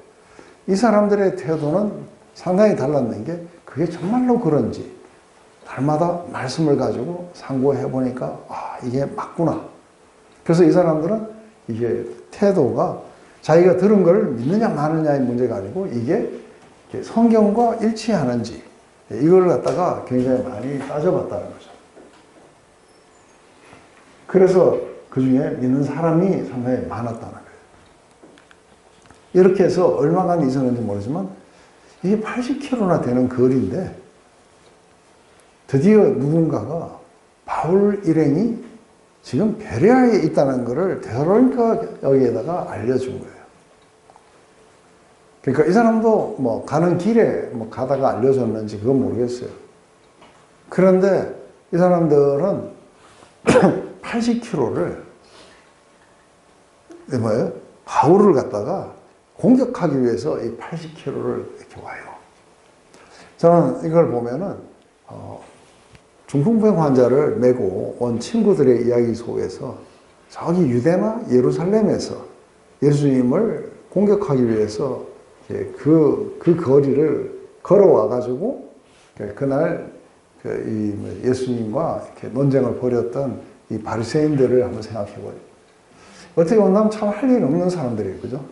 이 사람들의 태도는 상당히 달랐는 게 그게 정말로 그런지 날마다 말씀을 가지고 상고해 보니까 이게 맞구나. 그래서 이 사람들은 이게 태도가 자기가 들은 걸 믿느냐 마느냐의 문제가 아니고 이게 성경과 일치하는지 이걸 갖다가 굉장히 많이 따져봤다는 거죠. 그래서 그 중에 믿는 사람이 상당히 많았다는 거예요. 이렇게 해서 얼마간 있었는지 모르지만 이게 80km나 되는 거리인데 드디어 누군가가 바울 일행이 지금 베레아에 있다는 것을 데살로니가 여기에다가 알려준 거예요. 그러니까 이 사람도 뭐 가는 길에 뭐 가다가 알려줬는지 그건 모르겠어요. 그런데 이 사람들은 80km를 뭐예요? 바울을 갖다가 공격하기 위해서 이 80km를 이렇게 와요. 저는 이걸 보면은 중풍병 환자를 메고 온 친구들의 이야기 속에서 저기 유대나 예루살렘에서 예수님을 공격하기 위해서 그 거리를 걸어와가지고 그날 예수님과 이렇게 논쟁을 벌였던 이 바리새인들을 한번 생각해봐요. 어떻게 본다면 참 할 일 없는 사람들이에요. 그죠?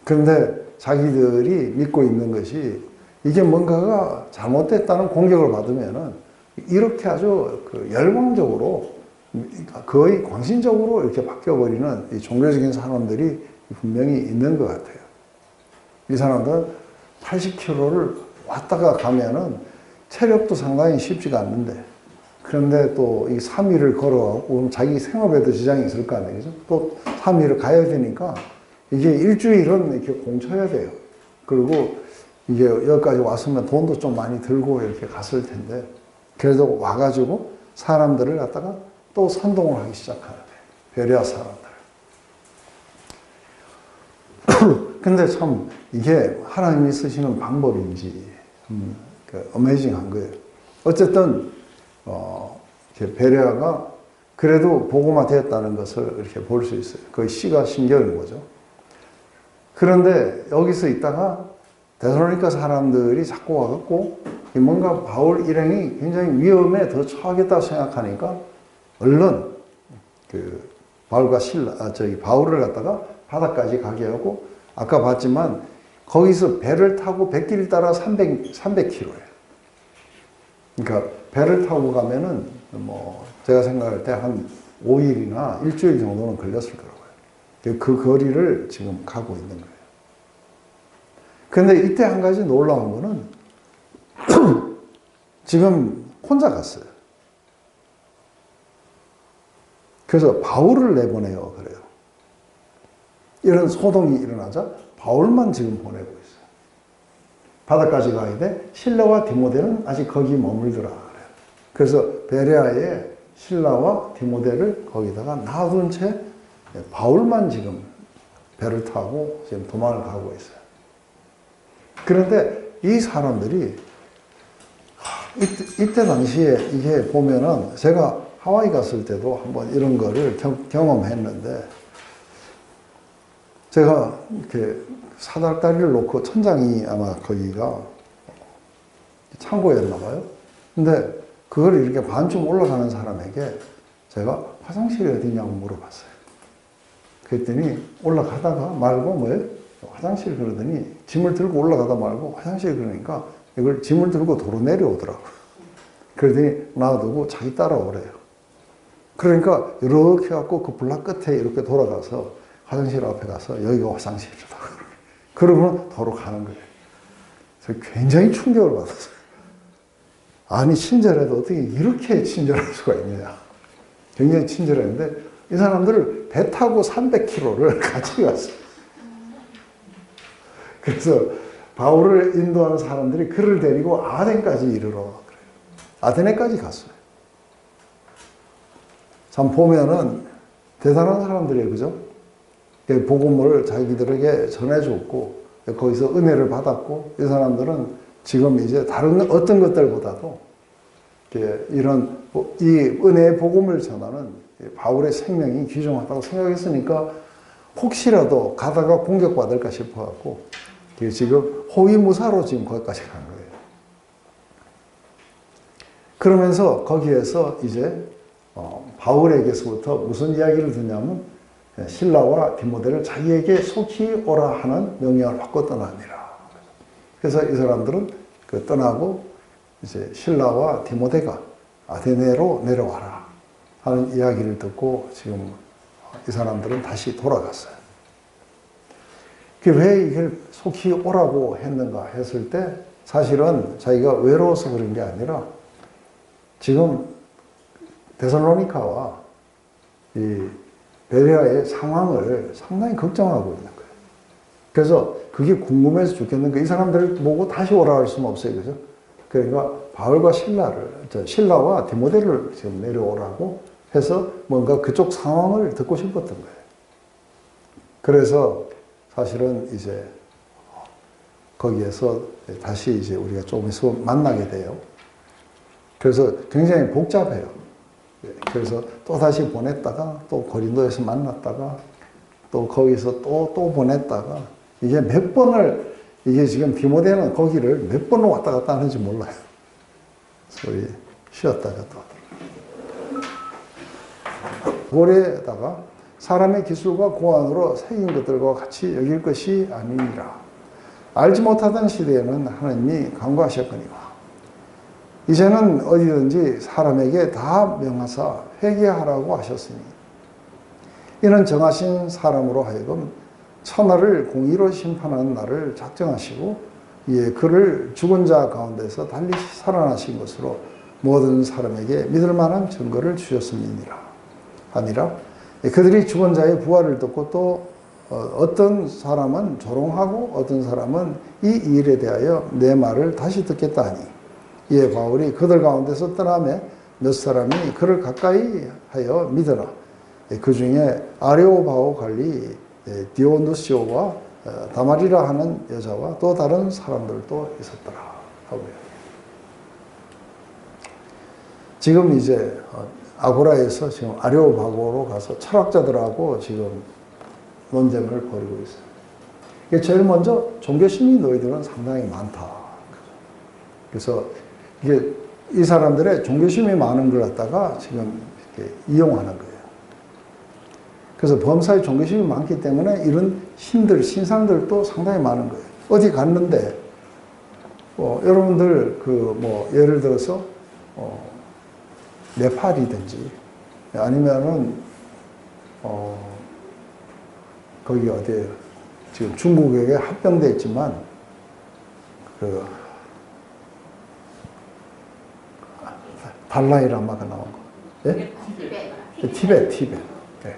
그런데 자기들이 믿고 있는 것이 이게 뭔가가 잘못됐다는 공격을 받으면은 이렇게 아주 열광적으로 거의 광신적으로 이렇게 바뀌어버리는 이 종교적인 사람들이 분명히 있는 것 같아요. 이 사람들은 80km를 왔다가 가면은 체력도 상당히 쉽지가 않는데 그런데 또 이 3일을 걸어가고 자기 생업에도 지장이 있을 거 아니에요. 또 3일을 가야 되니까 이게 일주일은 이렇게 공쳐야 돼요. 그리고 이게 여기까지 왔으면 돈도 좀 많이 들고 이렇게 갔을 텐데 그래도 와가지고 사람들을 갖다가 또 선동을 하기 시작하는 거예요. 베레아 사람들. 근데 참 이게 하나님이 쓰시는 방법인지 어메이징한 거예요. 어쨌든 베레아가 그래도 복음화 되었다는 것을 이렇게 볼 수 있어요. 그 씨가 신기한 거죠. 그런데 여기서 있다가 데살로니가 사람들이 자꾸 와갖고 뭔가 바울 일행이 굉장히 위험에 더 처하겠다고 생각하니까 얼른 바울과 바울을 갖다가 바다까지 가게 하고 아까 봤지만 거기서 배를 타고 백길 따라 300km예요. 그러니까 배를 타고 가면은 뭐 제가 생각할 때 한 5일이나 일주일 정도는 걸렸을 거라고요. 그 거리를 지금 가고 있는 거예요. 그런데 이때 한 가지 놀라운 거는 지금 혼자 갔어요. 그래서 바울을 내보내요. 그래요. 이런 소동이 일어나자 바울만 지금 보내고 있어요. 바다까지 가야 돼. 실라와 디모데는 아직 거기 머물더라 그래요. 그래서 베레아에 실라와 디모데를 거기다가 놔둔 채 바울만 지금 배를 타고 지금 도망을 가고 있어요. 그런데 이 사람들이 이때 당시에 이게 보면은 제가 하와이 갔을 때도 한번 이런 거를 경험했는데, 제가 이렇게 사다리를 놓고 천장이 아마 거기가 창고였나 봐요. 근데 그걸 이렇게 반쯤 올라가는 사람에게 제가 화장실이 어디냐고 물어봤어요. 그랬더니 올라가다가 말고 뭐예요? 화장실 그러더니 짐을 들고 올라가다 말고 화장실 그러니까 이걸 짐을 들고 도로 내려오더라고요. 그러더니 놔두고 자기 따라오래요. 그러니까 이렇게 갖고 그 블락 끝에 이렇게 돌아가서 화장실 앞에 가서 여기가 화장실이다. 그러면 도로 가는 거예요. 그래서 굉장히 충격을 받았어요. 아니 친절해도 어떻게 이렇게 친절할 수가 있느냐. 굉장히 친절했는데 이 사람들을 배 타고 300km를 같이 갔어요. 그래서 바울을 인도하는 사람들이 그를 데리고 아덴까지 이르러 그래요. 아테네까지 갔어요. 참 보면은 대단한 사람들이에요. 그죠? 복음을 자기들에게 전해줬고 거기서 은혜를 받았고, 이 사람들은 지금 이제 다른 어떤 것들보다도 이런 이 은혜의 복음을 전하는 바울의 생명이 귀중하다고 생각했으니까 혹시라도 가다가 공격받을까 싶어갖고 지금 호위무사로 지금 거기까지 간 거예요. 그러면서 거기에서 이제 바울에게서부터 무슨 이야기를 듣냐면 실라와 디모데를 자기에게 속히 오라 하는 명령을 받고 떠나니라. 그래서 이 사람들은 떠나고 이제 실라와 디모데가 아테네로 내려와라 하는 이야기를 듣고 지금 이 사람들은 다시 돌아갔어요. 왜 이걸 속히 오라고 했는가 했을 때 사실은 자기가 외로워서 그런 게 아니라 지금 데살로니카와 이 베레아의 상황을 상당히 걱정하고 있는 거예요. 그래서 그게 궁금해서 죽겠는 거예요. 이 사람들을 보고 다시 오라 할 수는 없어요. 그죠? 그러니까 바울과 실라와 디모데를 지금 내려오라고 해서 뭔가 그쪽 상황을 듣고 싶었던 거예요. 그래서 사실은 이제 거기에서 다시 이제 우리가 조금 있으면 만나게 돼요. 그래서 굉장히 복잡해요. 그래서 또 다시 보냈다가 또 고린도에서 만났다가 또 거기서 또 보냈다가 이게 몇 번을, 이게 지금 디모데는 거기를 몇 번을 왔다 갔다 하는지 몰라요. 소위 쉬었다가 또 고래에다가 사람의 기술과 고안으로 새긴 것들과 같이 여길 것이 아니니라. 알지 못하던 시대에는 하나님이 간구하셨거니와 이제는 어디든지 사람에게 다 명하사 회개하라고 하셨으니 이는 정하신 사람으로 하여금 천하를 공의로 심판하는 날을 작정하시고 이에 그를 죽은 자 가운데서 달리 살아나신 것으로 모든 사람에게 믿을 만한 증거를 주셨음이니라. 아니라 그들이 죽은 자의 부활을 듣고 또 어떤 사람은 조롱하고 어떤 사람은 이 일에 대하여 내 말을 다시 듣겠다 하니 이에 바울이 그들 가운데서 떠나매 몇 사람이 그를 가까이 하여 믿으라. 그 중에 아레오바오 관리 디오누시오와 다마리라 하는 여자와 또 다른 사람들도 있었더라 하고요. 지금 이제 아고라에서 지금 아레오바고로 가서 철학자들하고 지금 논쟁을 벌이고 있어요. 이게 제일 먼저 종교심이 너희들은 상당히 많다. 그래서 이게 이 사람들의 종교심이 많은 걸 갖다가 지금 이렇게 이용하는 거예요. 그래서 범사에 종교심이 많기 때문에 이런 신상들도 상당히 많은 거예요. 어디 갔는데, 여러분들 예를 들어서, 네팔이든지 아니면은, 거기 어디에요? 지금 중국에게 합병되어 있지만, 달라이라마가 나온 거. 예? 티베트. 예.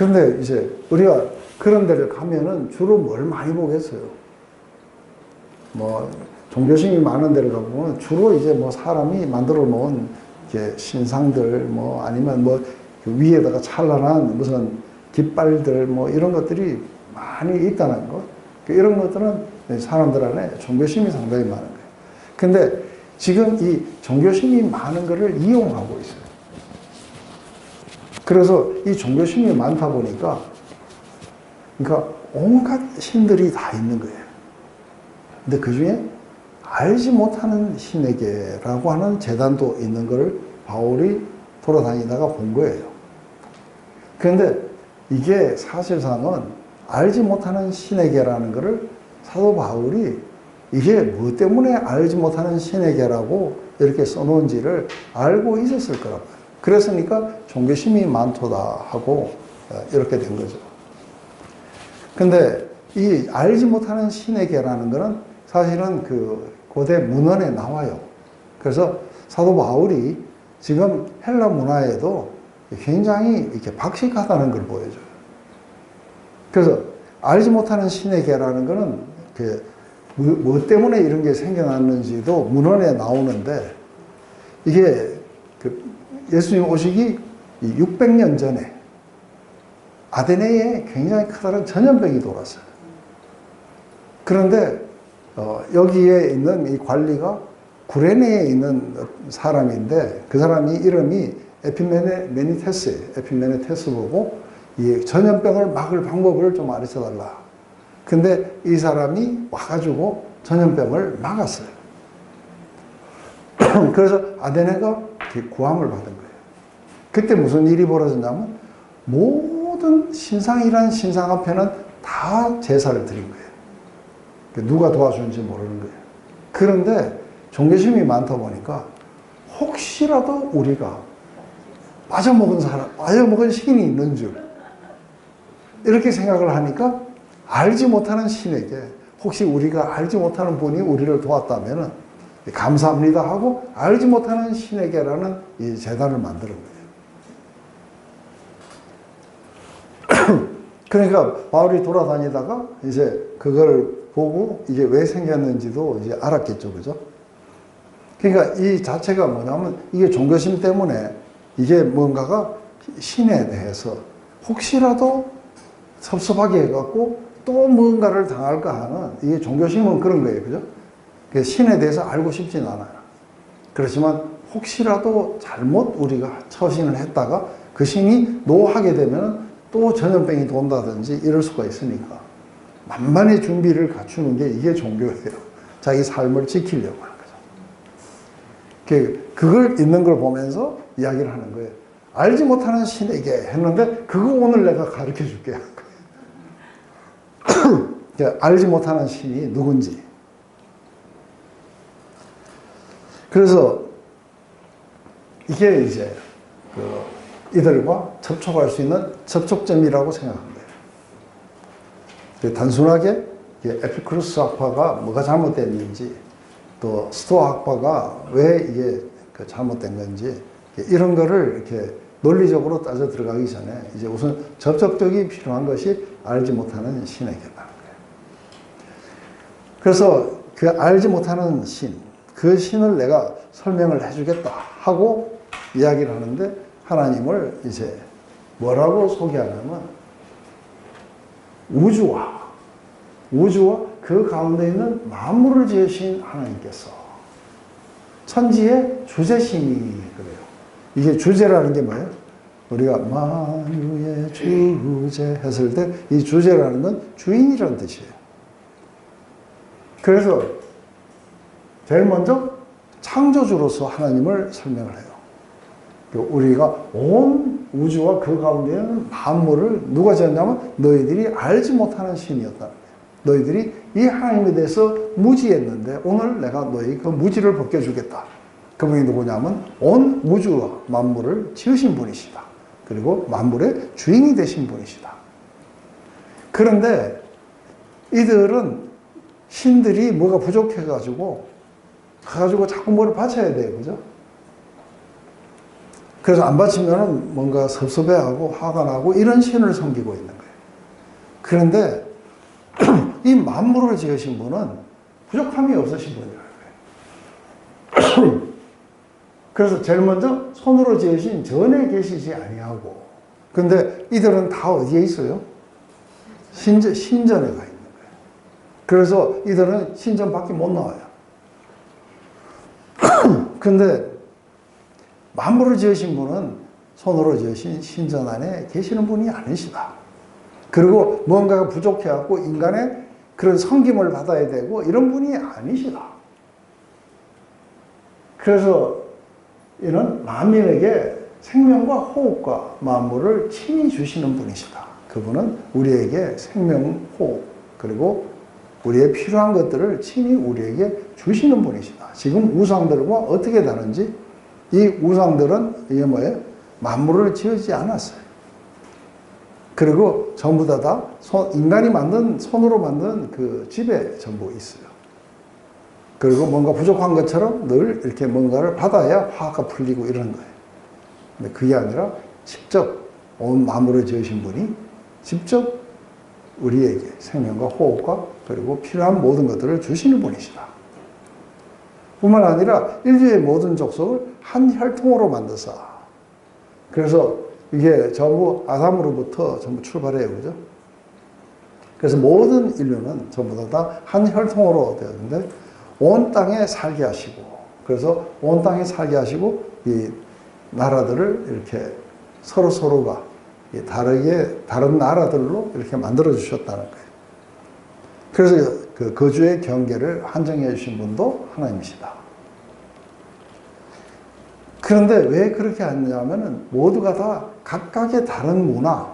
그런데 이제 우리가 그런 데를 가면은 주로 뭘 많이 보겠어요? 뭐, 종교심이 많은 데를 가보면 주로 이제 뭐 사람이 만들어 놓은 이렇게 신상들 뭐 아니면 뭐 위에다가 찬란한 무슨 깃발들 뭐 이런 것들이 많이 있다는 것. 이런 것들은 사람들 안에 종교심이 상당히 많은 거예요. 근데 지금 이 종교심이 많은 것을 이용하고 있어요. 그래서 이 종교심이 많다 보니까 그러니까 온갖 신들이 다 있는 거예요. 근데 그 중에 알지 못하는 신에게라고 하는 재단도 있는 걸 바울이 돌아다니다가 본 거예요. 그런데 이게 사실상은 알지 못하는 신에게라는 것을 사도 바울이 이게 뭐 때문에 알지 못하는 신에게라고 이렇게 써놓은지를 알고 있었을 거라고요. 그랬으니까 종교심이 많도다 하고 이렇게 된 거죠. 근데 이 알지 못하는 신에게라는 것은 사실은 그 고대 문헌에 나와요. 그래서 사도 바울이 지금 헬라 문화에도 굉장히 이렇게 박식하다는 걸 보여줘요. 그래서 알지 못하는 신에게라는 것은 뭐 때문에 이런 게 생겨났는지도 문헌에 나오는데 이게 예수님 오시기 600년 전에 아테네에 굉장히 커다란 전염병이 돌았어요. 그런데 여기에 있는 이 관리가 구레네에 있는 사람인데 그 사람이 이름이 에피메네테스 보고 이 전염병을 막을 방법을 좀 가르쳐 달라. 근데 이 사람이 와가지고 전염병을 막았어요. 그래서 아테네가 구함을 받은 거예요. 그때 무슨 일이 벌어졌냐면 모든 신상이란 신상 앞에는 다 제사를 드린 거예요. 누가 도와주는지 모르는 거예요. 그런데 종교심이 많다 보니까 혹시라도 우리가 빠져먹은 신이 있는 줄 이렇게 생각을 하니까 알지 못하는 신에게 혹시 우리가 알지 못하는 분이 우리를 도왔다면 감사합니다 하고 알지 못하는 신에게라는 이 재단을 만드는 거예요. 그러니까 바울이 돌아다니다가 이제 그걸 보고 이게 왜 생겼는지도 이제 알았겠죠. 그죠? 그러니까 이 자체가 뭐냐면 이게 종교심 때문에 이게 뭔가가 신에 대해서 혹시라도 섭섭하게 해갖고 또 뭔가를 당할까 하는 이게 종교심은 그런 거예요. 그죠? 신에 대해서 알고 싶진 않아요. 그렇지만 혹시라도 잘못 우리가 처신을 했다가 그 신이 노하게 되면 또 전염병이 돈다든지 이럴 수가 있으니까 만반의 준비를 갖추는 게 이게 종교예요. 자기 삶을 지키려고 하는 거죠. 그걸 있는 걸 보면서 이야기를 하는 거예요. 알지 못하는 신에게 했는데 그거 오늘 내가 가르쳐 줄게. 알지 못하는 신이 누군지. 그래서 이게 이제 이들과 접촉할 수 있는 접촉점이라고 생각합니다. 단순하게 에피쿠로스 학파가 뭐가 잘못됐는지 또 스토아 학파가 왜 이게 잘못된 건지 이런 거를 이렇게 논리적으로 따져 들어가기 전에 이제 우선 접촉적이 필요한 것이 알지 못하는 신에게라는 거예요. 그래서 그 알지 못하는 신, 그 신을 내가 설명을 해주겠다 하고 이야기를 하는데 하나님을 이제 뭐라고 소개하냐면 우주와 그 가운데 있는 만물을 지으신 하나님께서 천지의 주제신이 그래요. 이게 주제라는 게 뭐예요? 우리가 만유의 주제 했을 때 이 주제라는 건 주인이라는 뜻이에요. 그래서 제일 먼저 창조주로서 하나님을 설명을 해요. 우리가 온 우주와 그 가운데 있는 만물을 누가 지었냐면 너희들이 알지 못하는 신이었다는 거예요. 너희들이 이 하나님에 대해서 무지했는데 오늘 내가 너희 그 무지를 벗겨주겠다. 그분이 누구냐면 온 우주와 만물을 지으신 분이시다. 그리고 만물의 주인이 되신 분이시다. 그런데 이들은 신들이 뭐가 부족해가지고 가가지고 자꾸 뭐를 바쳐야 돼요. 그죠? 그래서 안 바치면은 뭔가 섭섭해하고 화가 나고 이런 신을 섬기고 있는 거예요. 그런데 이 만물을 지으신 분은 부족함이 없으신 분이라는 거예요. 그래서 제일 먼저 손으로 지으신 전에 계시지 아니하고, 근데 이들은 다 어디에 있어요? 신전에 가 있는 거예요. 그래서 이들은 신전 밖에 못 나와요. 근데 만물을 지으신 분은 손으로 지으신 신전 안에 계시는 분이 아니시다. 그리고 뭔가가 부족해갖고 인간의 그런 섬김을 받아야 되고 이런 분이 아니시다. 그래서 이는 만민에게 생명과 호흡과 만물을 친히 주시는 분이시다. 그분은 우리에게 생명, 호흡, 그리고 우리의 필요한 것들을 친히 우리에게 주시는 분이시다. 지금 우상들과 어떻게 다른지, 이 우상들은 이게 뭐예요? 만물을 지으지 않았어요. 그리고 전부 다 인간이 만든, 손으로 만든 그 집에 전부 있어요. 그리고 뭔가 부족한 것처럼 늘 이렇게 뭔가를 받아야 화가 풀리고 이러는 거예요. 근데 그게 아니라 직접 온 만물을 지으신 분이 직접 우리에게 생명과 호흡과 그리고 필요한 모든 것들을 주시는 분이시다. 뿐만 아니라 인류의 모든 족속을 한 혈통으로 만드사. 그래서 이게 전부 아담으로부터 전부 출발해요. 그죠? 그래서 모든 인류는 전부 다 한 혈통으로 되었는데 온 땅에 살게 하시고, 그래서 온 땅에 살게 하시고 이 나라들을 이렇게 서로가 다른 나라들로 이렇게 만들어 주셨다는 거예요. 그래서 그 거주의 경계를 한정해 주신 분도 하나님이시다. 그런데 왜 그렇게 하냐면은 모두가 다 각각의 다른 문화,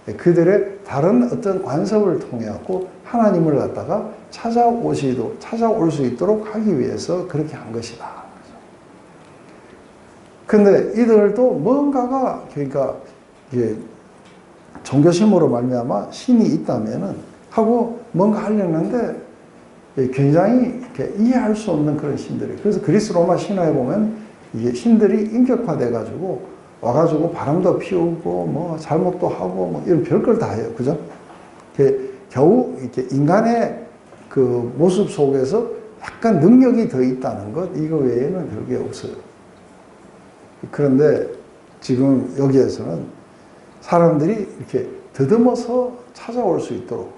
그들의 다른 어떤 관습을 통해 갖고 하나님을 갖다가 찾아올 수 있도록 하기 위해서 그렇게 한 것이다. 근데 이들도 뭔가가, 그러니까 이게 종교심으로 말미암아 신이 있다면은 하고 뭔가 하려는데 굉장히 이렇게 이해할 수 없는 그런 신들이. 그래서 그리스 로마 신화에 보면 이게 신들이 인격화돼 가지고 와가지고 바람도 피우고 뭐 잘못도 하고 뭐 이런 별걸 다 해요. 그죠? 겨우 이렇게 인간의 그 모습 속에서 약간 능력이 더 있다는 것, 이거 외에는 별게 없어요. 그런데 지금 여기에서는 사람들이 이렇게 더듬어서 찾아올 수 있도록,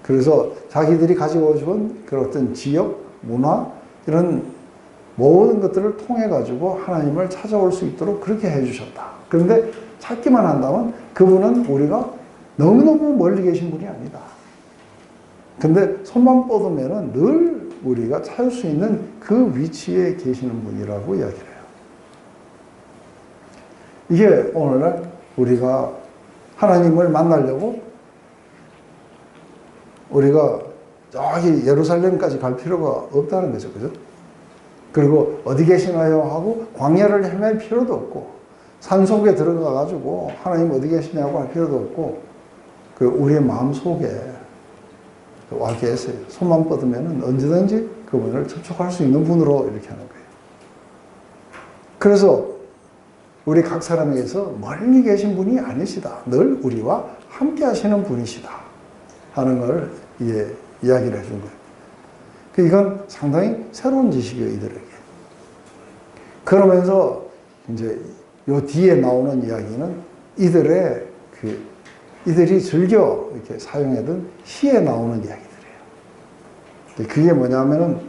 그래서 자기들이 가지고 온 그런 어떤 지역, 문화, 이런 모든 것들을 통해 가지고 하나님을 찾아올 수 있도록 그렇게 해주셨다. 그런데 찾기만 한다면 그분은 우리가 너무너무 멀리 계신 분이 아니다. 근데 손만 뻗으면 늘 우리가 찾을 수 있는 그 위치에 계시는 분이라고 이야기를 해요. 이게 오늘날 우리가 하나님을 만나려고 우리가 저기 예루살렘까지 갈 필요가 없다는 거죠. 그죠? 그리고 어디 계시나요? 하고 광야를 헤맬 필요도 없고, 산속에 들어가 가지고 하나님 어디 계시냐고 할 필요도 없고, 그 우리의 마음 속에 와 계세요. 손만 뻗으면 언제든지 그분을 접촉할 수 있는 분으로 이렇게 하는 거예요. 그래서 우리 각 사람에게서 멀리 계신 분이 아니시다. 늘 우리와 함께 하시는 분이시다. 하는 걸 이야기를 해준 거예요. 이건 상당히 새로운 지식이에요, 이들에게. 그러면서 이제 요 뒤에 나오는 이야기는 이들이 즐겨 이렇게 사용하던 시에 나오는 이야기들이에요. 그게 뭐냐면은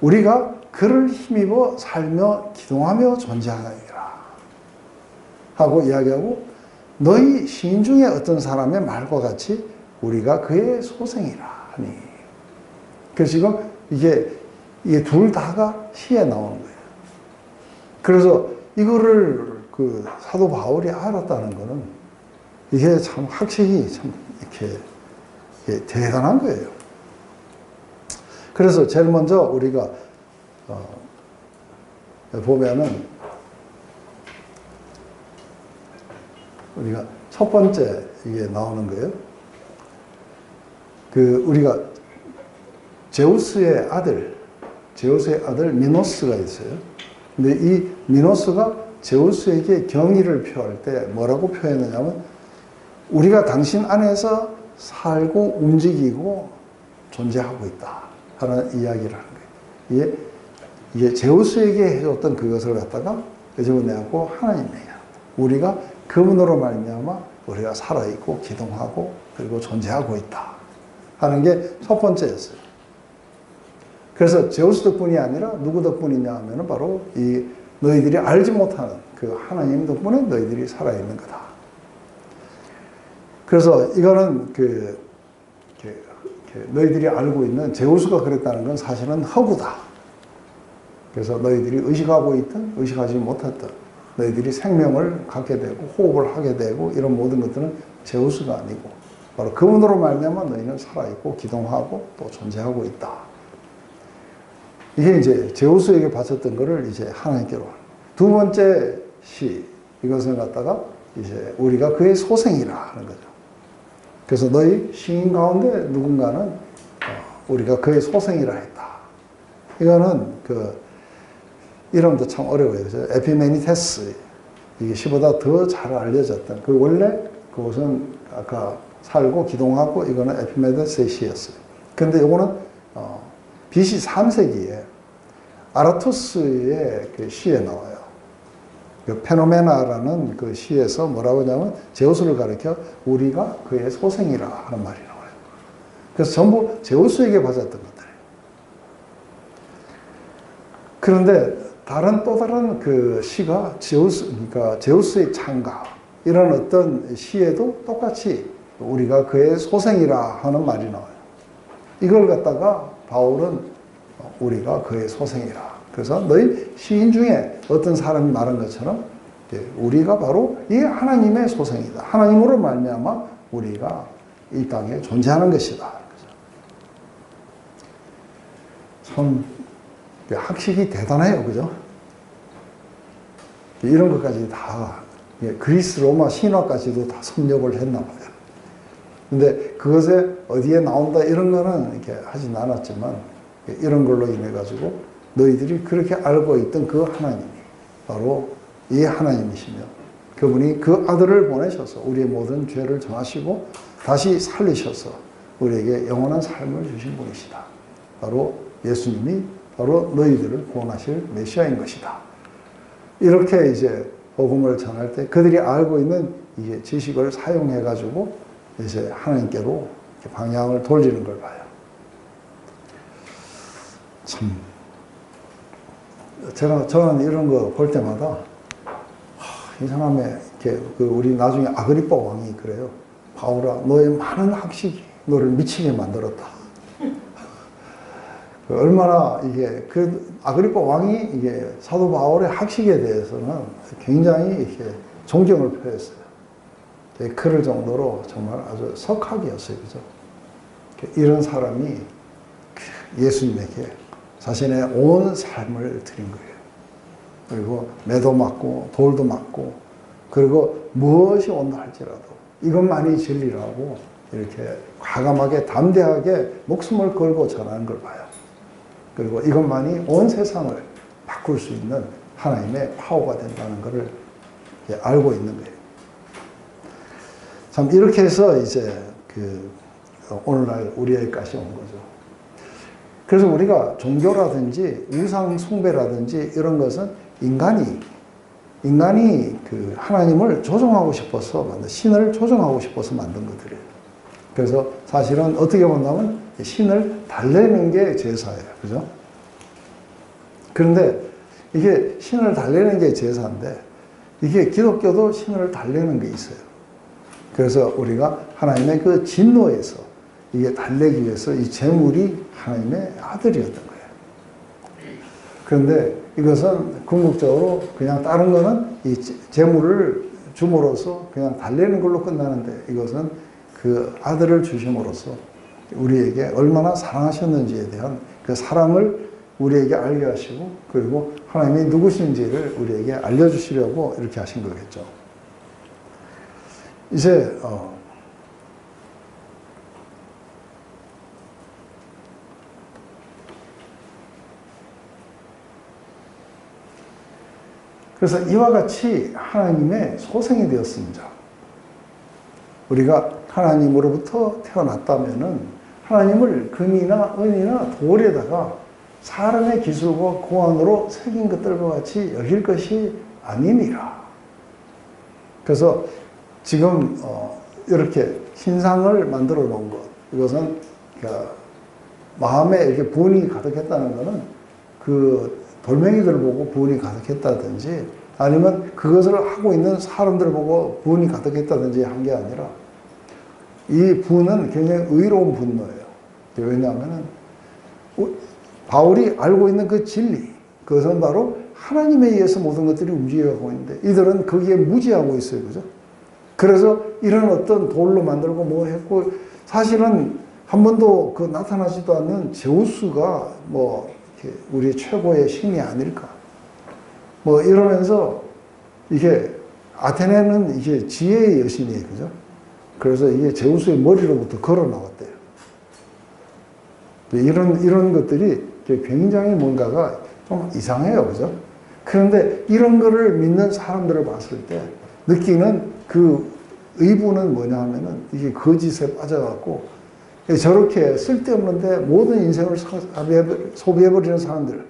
우리가 그를 힘입어 살며 기동하며 존재하느니라 하고 이야기하고, 너희 시인 중에 어떤 사람의 말과 같이 우리가 그의 소생이라 하니. 그래서 지금 이게 둘 다가 시에 나오는 거예요. 그래서 이거를 그 사도 바울이 알았다는 거는 이게 참 확실히 참 이렇게 대단한 거예요. 그래서 제일 먼저 우리가 보면은 우리가 첫 번째 이게 나오는 거예요. 우리가 제우스의 아들 미노스가 있어요. 근데 이 미노스가 제우스에게 경의를 표할 때 뭐라고 표현했냐면 우리가 당신 안에서 살고 움직이고 존재하고 있다 하는 이야기를 하는 거예요. 이게 제우스에게 해줬던 그것을 갖다가 끄집어내고 하나님에게 우리가 그분으로 말미암아 우리가 살아있고 기동하고 그리고 존재하고 있다 하는 게 첫 번째였어요. 그래서 제우스 덕분이 아니라 누구 덕분이냐 하면 바로 이 너희들이 알지 못하는 그 하나님 덕분에 너희들이 살아있는 거다. 그래서 이거는 너희들이 알고 있는 제우스가 그랬다는 건 사실은 허구다. 그래서 너희들이 의식하고 있든 의식하지 못했든 너희들이 생명을 갖게 되고 호흡을 하게 되고 이런 모든 것들은 제우스가 아니고 바로 그분으로 말미암아 너희는 살아있고 기동하고 또 존재하고 있다. 이게 이제 제우스에게 바쳤던 것을 이제 하나님께로. 두 번째 시, 이것을 갖다가 이제 우리가 그의 소생이라 하는 거죠. 그래서 너희 시인 가운데 누군가는 우리가 그의 소생이라 했다. 이거는 이름도 참 어려워요. 그죠? 에피메니테스. 이게 시보다 더 잘 알려졌던, 원래 그것은 아까 살고 기동하고 이거는 에피메니테스의 시였어요. 근데 이거는 BC 3세기에 아라투스의 그 시에 나와요. 그 페노메나라는 그 시에서 뭐라고 하냐면 제우스를 가리켜 우리가 그의 소생이라 하는 말이 나와요. 그래서 전부 제우스에게 받았던 것들이에요. 그런데 또 다른 그 시가 그러니까 제우스의 창가 이런 어떤 시에도 똑같이 우리가 그의 소생이라 하는 말이 나와요. 이걸 갖다가 바울은 우리가 그의 소생이라. 그래서 너희 시인 중에 어떤 사람이 말한 것처럼 우리가 바로 이 하나님의 소생이다. 하나님으로 말미암아 우리가 이 땅에 존재하는 것이다. 참 학식이 대단해요. 그죠? 이런 것까지 다 그리스 로마 신화까지도 다 섭렵을 했나 봐요. 근데 그것에 어디에 나온다 이런 거는 이렇게 하진 않았지만 이런 걸로 인해 가지고 너희들이 그렇게 알고 있던 그 하나님이 바로 이 하나님이시며 그분이 그 아들을 보내셔서 우리의 모든 죄를 정하시고 다시 살리셔서 우리에게 영원한 삶을 주신 분이시다. 바로 예수님이 바로 너희들을 구원하실 메시아인 것이다. 이렇게 이제 복음을 전할 때 그들이 알고 있는 이 지식을 사용해 가지고 이제 하나님께로 방향을 돌리는 걸 봐요. 참 저는 이런 거 볼 때마다 이 사람의 우리 나중에 아그리빠 왕이 그래요. 바울아, 너의 많은 학식이 너를 미치게 만들었다. 얼마나 아그리빠 왕이 사도 바울의 학식에 대해서는 굉장히 이렇게 존경을 표했어요. 그럴 정도로 정말 아주 석학이었어요. 그죠? 이런 사람이 예수님에게 자신의 온 삶을 드린 거예요. 그리고 매도 맞고 돌도 맞고 그리고 무엇이 온다 할지라도 이것만이 진리라고 이렇게 과감하게 담대하게 목숨을 걸고 전하는 걸 봐요. 그리고 이것만이 온 세상을 바꿀 수 있는 하나님의 파워가 된다는 것을 알고 있는 거예요. 참 이렇게 해서 이제 오늘날 우리에게까지 온 거죠. 그래서 우리가 종교라든지 우상 숭배라든지 이런 것은 인간이 하나님을 조종하고 싶어서 신을 조종하고 싶어서 만든 것들이에요. 그래서 사실은 어떻게 본다면 신을 달래는 게 제사예요. 그죠? 그런데 이게 신을 달래는 게 제사인데 이게 기독교도 신을 달래는 게 있어요. 그래서 우리가 하나님의 그 진노에서 이게 달래기 위해서 이 제물이 하나님의 아들이었던 거예요. 그런데 이것은 궁극적으로 그냥 다른 거는 이 제물을 줌으로써 그냥 달래는 걸로 끝나는데 이것은 그 아들을 주심으로써 우리에게 얼마나 사랑하셨는지에 대한 그 사랑을 우리에게 알게 하시고 그리고 하나님이 누구신지를 우리에게 알려주시려고 이렇게 하신 거겠죠. 이제 그래서 이와 같이 하나님의 소생이 되었습니다. 우리가 하나님으로부터 태어났다면은 하나님을 금이나 은이나 돌에다가 사람의 기술과 고안으로 새긴 것들과 같이 여길 것이 아니니라. 그래서 지금 이렇게 신상을 만들어 놓은 것, 이것은 마음에 이렇게 분이 가득했다는 것은 그 돌멩이들 보고 분이 가득했다든지 아니면 그것을 하고 있는 사람들 보고 분이 가득했다든지 한 게 아니라 이 분은 굉장히 의로운 분노예요. 왜냐하면 바울이 알고 있는 그 진리, 그것은 바로 하나님에 의해서 모든 것들이 움직여가고 있는데 이들은 거기에 무지하고 있어요. 그죠? 그래서 이런 어떤 돌로 만들고 뭐 했고 사실은 한 번도 그 나타나지도 않는 제우스가 뭐 우리 최고의 신이 아닐까. 뭐 이러면서 이게 아테네는 이게 지혜의 여신이에요. 그죠? 그래서 이게 제우스의 머리로부터 걸어 나왔대요. 이런 것들이 굉장히 뭔가가 좀 이상해요. 그죠? 그런데 이런 거를 믿는 사람들을 봤을 때 느끼는 그 의부는 뭐냐 하면은 이게 거짓에 빠져갖고 저렇게 쓸데없는데 모든 인생을 소비해버리는 사람들,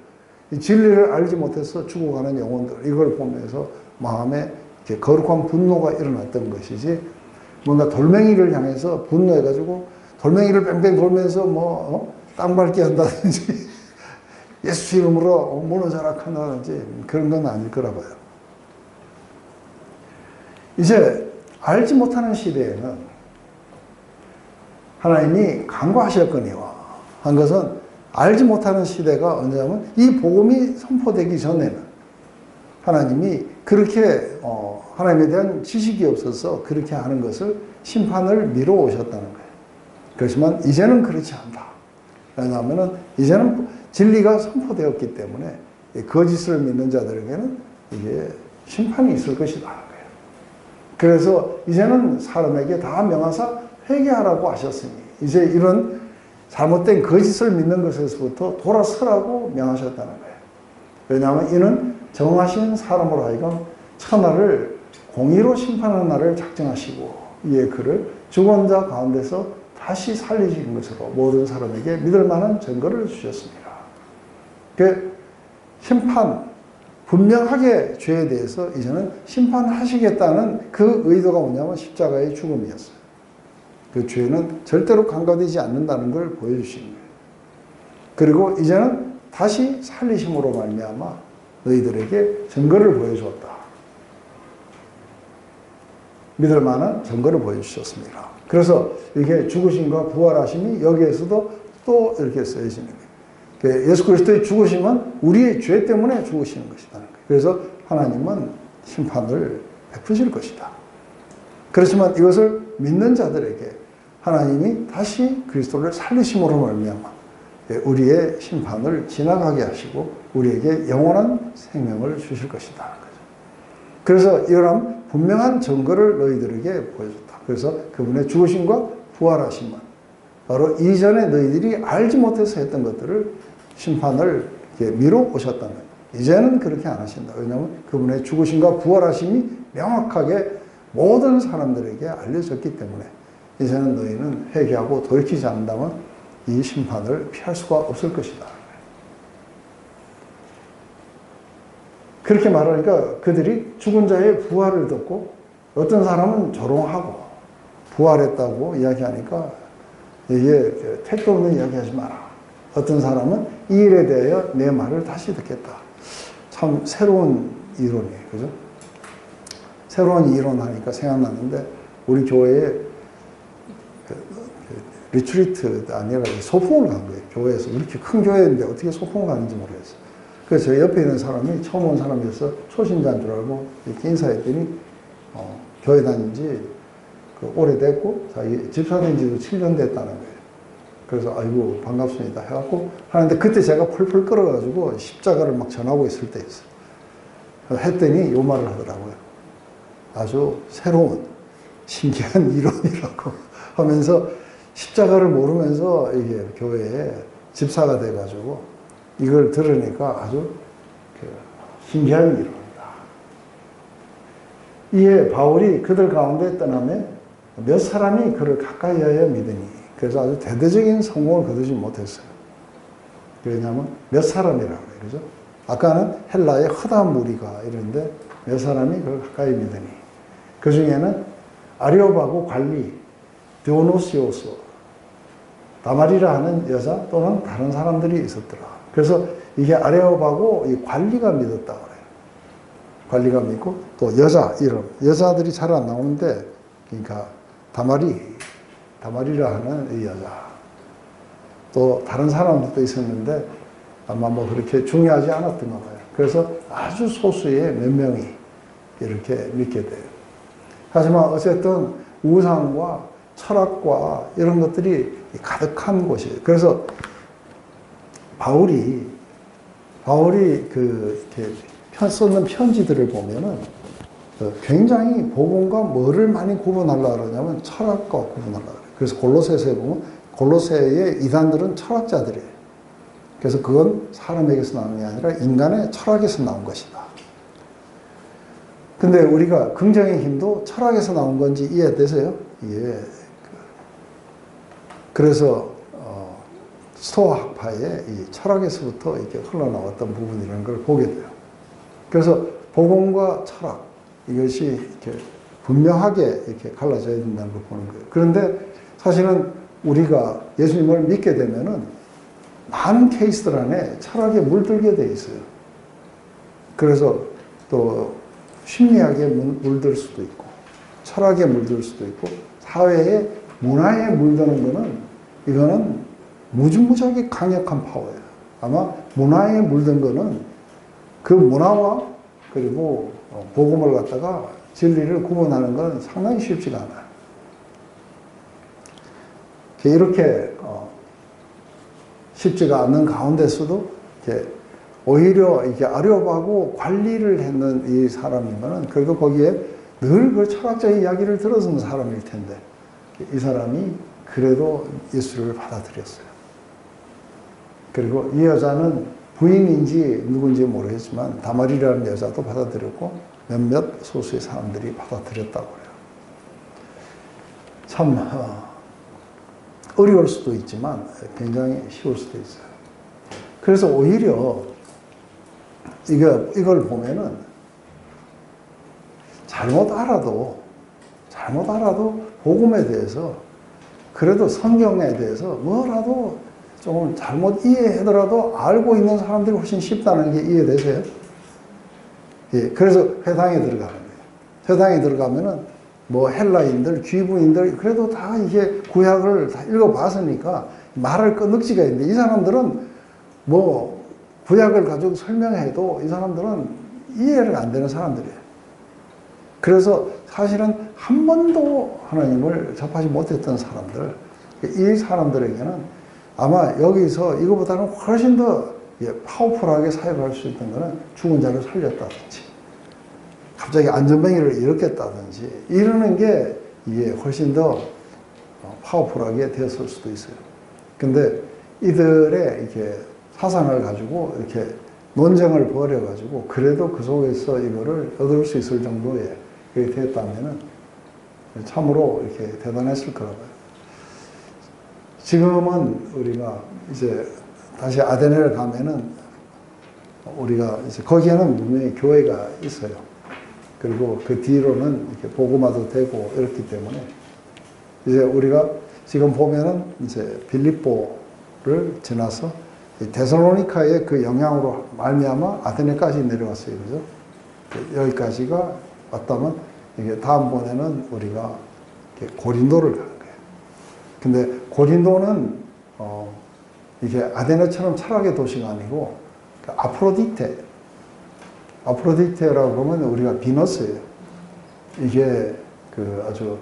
진리를 알지 못해서 죽어가는 영혼들, 이걸 보면서 마음에 이렇게 거룩한 분노가 일어났던 것이지, 뭔가 돌멩이를 향해서 분노해가지고 돌멩이를 뺑뺑 돌면서 땅 밟기 한다든지 예수 이름으로 무너져라한다든지 그런 건 아닐 거라 봐요. 이제 알지 못하는 시대에는 하나님이 간구하셨거니와 한 것은 알지 못하는 시대가 언제냐면 이 복음이 선포되기 전에는 하나님이 그렇게 하나님에 대한 지식이 없어서 그렇게 하는 것을 심판을 미뤄 오셨다는 거예요. 그렇지만 이제는 그렇지 않다. 왜냐하면 이제는 진리가 선포되었기 때문에 거짓을 믿는 자들에게는 이게 심판이 있을 것이다. 그래서 이제는 사람에게 다 명하사 회개하라고 하셨으니 이제 이런 잘못된 거짓을 믿는 것에서부터 돌아서라고 명하셨다는 거예요. 왜냐하면 이는 정하신 사람으로 하여금 천하를 공의로 심판하는 날을 작정하시고 이에 그를 죽은 자 가운데서 다시 살리신 것으로 모든 사람에게 믿을 만한 증거를 주셨습니다. 그 심판, 분명하게 죄에 대해서 이제는 심판하시겠다는 그 의도가 뭐냐면 십자가의 죽음이었어요. 그 죄는 절대로 간과되지 않는다는 걸 보여주신 거예요. 그리고 이제는 다시 살리심으로 말미암아 너희들에게 증거를 보여주었다. 믿을 만한 증거를 보여주셨습니다. 그래서 이게 죽으심과 부활하심이 여기에서도 또 이렇게 쓰여지는 거예요. 예수 그리스도의 죽으심은 우리의 죄 때문에 죽으시는 것이다. 그래서 하나님은 심판을 베푸실 것이다. 그렇지만 이것을 믿는 자들에게 하나님이 다시 그리스도를 살리심으로 말미암아 우리의 심판을 지나가게 하시고 우리에게 영원한 생명을 주실 것이다. 그래서 이런 분명한 증거를 너희들에게 보여줬다. 그래서 그분의 죽으심과 부활하심은 바로 이전에 너희들이 알지 못해서 했던 것들을 심판을 미뤄 오셨다는 거예요. 이제는 그렇게 안 하신다. 왜냐하면 그분의 죽으심과 부활하심이 명확하게 모든 사람들에게 알려졌기 때문에 이제는 너희는 회개하고 돌이키지 않는다면 이 심판을 피할 수가 없을 것이다. 그렇게 말하니까 그들이 죽은 자의 부활을 듣고 어떤 사람은 조롱하고 부활했다고 이야기하니까 이게 택도 없는 이야기하지 마라. 어떤 사람은 이 일에 대하여 내 말을 다시 듣겠다. 참 새로운 이론이에요. 그죠? 새로운 이론 하니까 생각났는데 우리 교회에 리트리트 아니라 소풍을 간 거예요. 교회에서. 이렇게 큰 교회인데 어떻게 소풍을 가는지 모르겠어요. 그래서 저 옆에 있는 사람이 처음 온 사람이어서 초신자인 줄 알고 이렇게 인사했더니 교회 다닌 지 오래됐고 자기 집사된 지도 7년 됐다는 거예요. 그래서 아이고 반갑습니다 해갖고 하는데 그때 제가 펄펄 끓어가지고 십자가를 막 전하고 있을 때였어요. 했더니 요 말을 하더라고요. 아주 새로운 신기한 이론이라고 하면서 십자가를 모르면서 이게 교회에 집사가 돼가지고 이걸 들으니까 아주 신기한 이론이다. 이에 바울이 그들 가운데 떠나며 몇 사람이 그를 가까이하여 믿으니, 그래서 아주 대대적인 성공을 거두지 못했어요. 왜냐하면 몇 사람이라고 그래요. 그죠? 아까는 헬라의 허다한 무리가 이런데 몇 사람이 그를 가까이 믿으니, 그 중에는 아리오바고 관리 디오노시오스, 다마리라 하는 여자 또는 다른 사람들이 있었더라. 그래서 이게 아레오바고 이 관리가 믿었다 그래요. 관리가 믿고 또 여자 이름, 여자들이 잘 안 나오는데, 그러니까 다마리라 하는 이 여자, 또 다른 사람들도 있었는데 아마 뭐 그렇게 중요하지 않았던가 봐요. 그래서 아주 소수의 몇 명이 이렇게 믿게 돼요. 하지만 어쨌든 우상과 철학과 이런 것들이 가득한 곳이에요. 그래서 바울이 이렇게 쓰는 편지들을 보면은 굉장히 복음과 뭐를 많이 구분하려고 그러냐면 철학과 구분하려고 그래요. 그래서 골로새서에 보면 골로새의 이단들은 철학자들이에요. 그래서 그건 사람에게서 나온 게 아니라 인간의 철학에서 나온 것이다. 근데 우리가 긍정의 힘도 철학에서 나온 건지 이해되세요? 예. 그래서 스토아 학파의 이 철학에서부터 이렇게 흘러나왔던 부분이라는 걸 보게 돼요. 그래서 복음과 철학, 이것이 이렇게 분명하게 이렇게 갈라져야 된다는 걸 보는 거예요. 그런데 사실은 우리가 예수님을 믿게 되면은 많은 케이스들 안에 철학에 물들게 돼 있어요. 그래서 또 심리학에 물들 수도 있고, 철학에 물들 수도 있고, 사회에, 문화에 물드는 거는, 이거는 무지무지하게 강력한 파워예요. 아마 문화에 물든 거는 그 문화와 그리고 복음을 갖다가 진리를 구분하는 건 상당히 쉽지가 않아요. 이렇게 쉽지가 않는 가운데서도 이렇게 오히려 이렇게 아려하고 관리를 했는 이 사람이면은, 그래도 거기에 늘 그 철학자의 이야기를 들어주는 사람일 텐데, 이 사람이 그래도 예수를 받아들였어요. 그리고 이 여자는 부인인지 누군지 모르겠지만 다말이라는 여자도 받아들였고 몇몇 소수의 사람들이 받아들였다고 해요. 참 어려울 수도 있지만 굉장히 쉬울 수도 있어요. 그래서 오히려 이걸 보면은 잘못 알아도 복음에 대해서, 그래도 성경에 대해서 뭐라도 조금 잘못 이해하더라도 알고 있는 사람들이 훨씬 쉽다는 게 이해되세요? 예, 그래서 회당에 들어가는 거예요. 회당에 들어가면은 뭐 헬라인들, 귀부인들, 그래도 다 이게 구약을 다 읽어봤으니까 말할 끄덕지가 있는데, 이 사람들은 뭐 구약을 가지고 설명해도 이 사람들은 이해가 안 되는 사람들이에요. 그래서 사실은 한 번도 하나님을 접하지 못했던 사람들, 이 사람들에게는 아마 여기서 이거보다는 훨씬 더 파워풀하게 사역할 수 있던 거는 죽은 자를 살렸다든지, 갑자기 안전뱅이를 일으켰다든지, 이러는 게 이게 훨씬 더 파워풀하게 되었을 수도 있어요. 근데 이들의 이렇게 사상을 가지고 이렇게 논쟁을 벌여가지고 그래도 그 속에서 이거를 얻을 수 있을 정도의 그게 됐다면은 참으로 이렇게 대단했을 거라고요. 지금은 우리가 이제 다시 아테네를 가면은 우리가 이제 거기에는 분명히 교회가 있어요. 그리고 그 뒤로는 이렇게 복음화도 되고 이렇기 때문에 이제 우리가 지금 보면은 이제 빌립보를 지나서 데살로니카의 그 영향으로 말미암아 아테네까지 내려왔어요. 그죠? 여기까지가 왔다면 이게 다음번에는 우리가 고린도를 가는 거예요. 근데 고린도는 이게 아테네처럼 철학의 도시가 아니고 아프로디테라고 보면 우리가 비너스예요. 이게 그 아주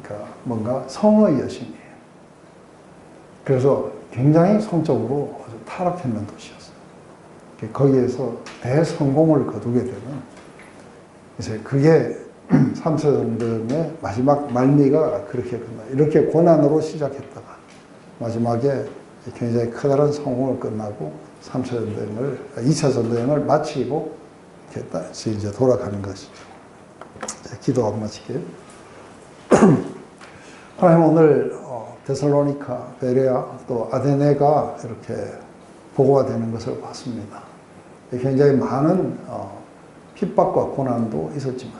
그러니까 뭔가 성의 여신이에요. 그래서 굉장히 성적으로 아주 타락했는 도시였어요. 거기에서 대성공을 거두게 되면 이제 그게 3차 전쟁의 마지막 말미가 그렇게 끝나. 이렇게 고난으로 시작했다가 마지막에 굉장히 커다란 성공을 끝나고 2차 전쟁을 마치고 이렇게 이제 돌아가는 것이죠. 기도하고 마칠게요. 하나님, 오늘 데살로니카, 베레아, 또 아데네가 이렇게 보고가 되는 것을 봤습니다. 굉장히 많은 핍박과 고난도 있었지만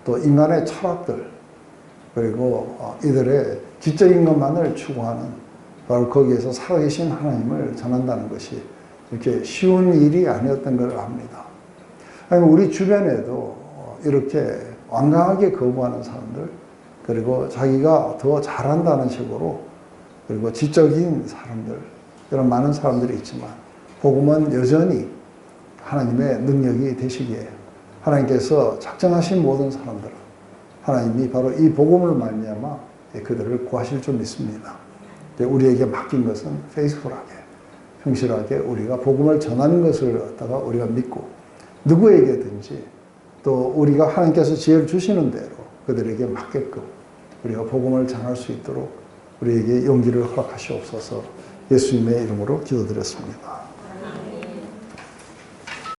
또 인간의 철학들, 그리고 이들의 지적인 것만을 추구하는, 바로 거기에서 살아계신 하나님을 전한다는 것이 이렇게 쉬운 일이 아니었던 걸 압니다. 우리 주변에도 이렇게 완강하게 거부하는 사람들, 그리고 자기가 더 잘한다는 식으로, 그리고 지적인 사람들, 이런 많은 사람들이 있지만 복음은 여전히 하나님의 능력이 되시기에 하나님께서 작정하신 모든 사람들은 하나님이 바로 이 복음을 말미암아 그들을 구하실 줄 믿습니다. 우리에게 맡긴 것은 페이스풀하게, 성실하게 우리가 복음을 전하는 것을 갖다가 우리가 믿고, 누구에게든지 또 우리가 하나님께서 지혜를 주시는 대로 그들에게 맞게끔 우리가 복음을 전할 수 있도록 우리에게 용기를 허락하시옵소서. 예수님의 이름으로 기도드렸습니다.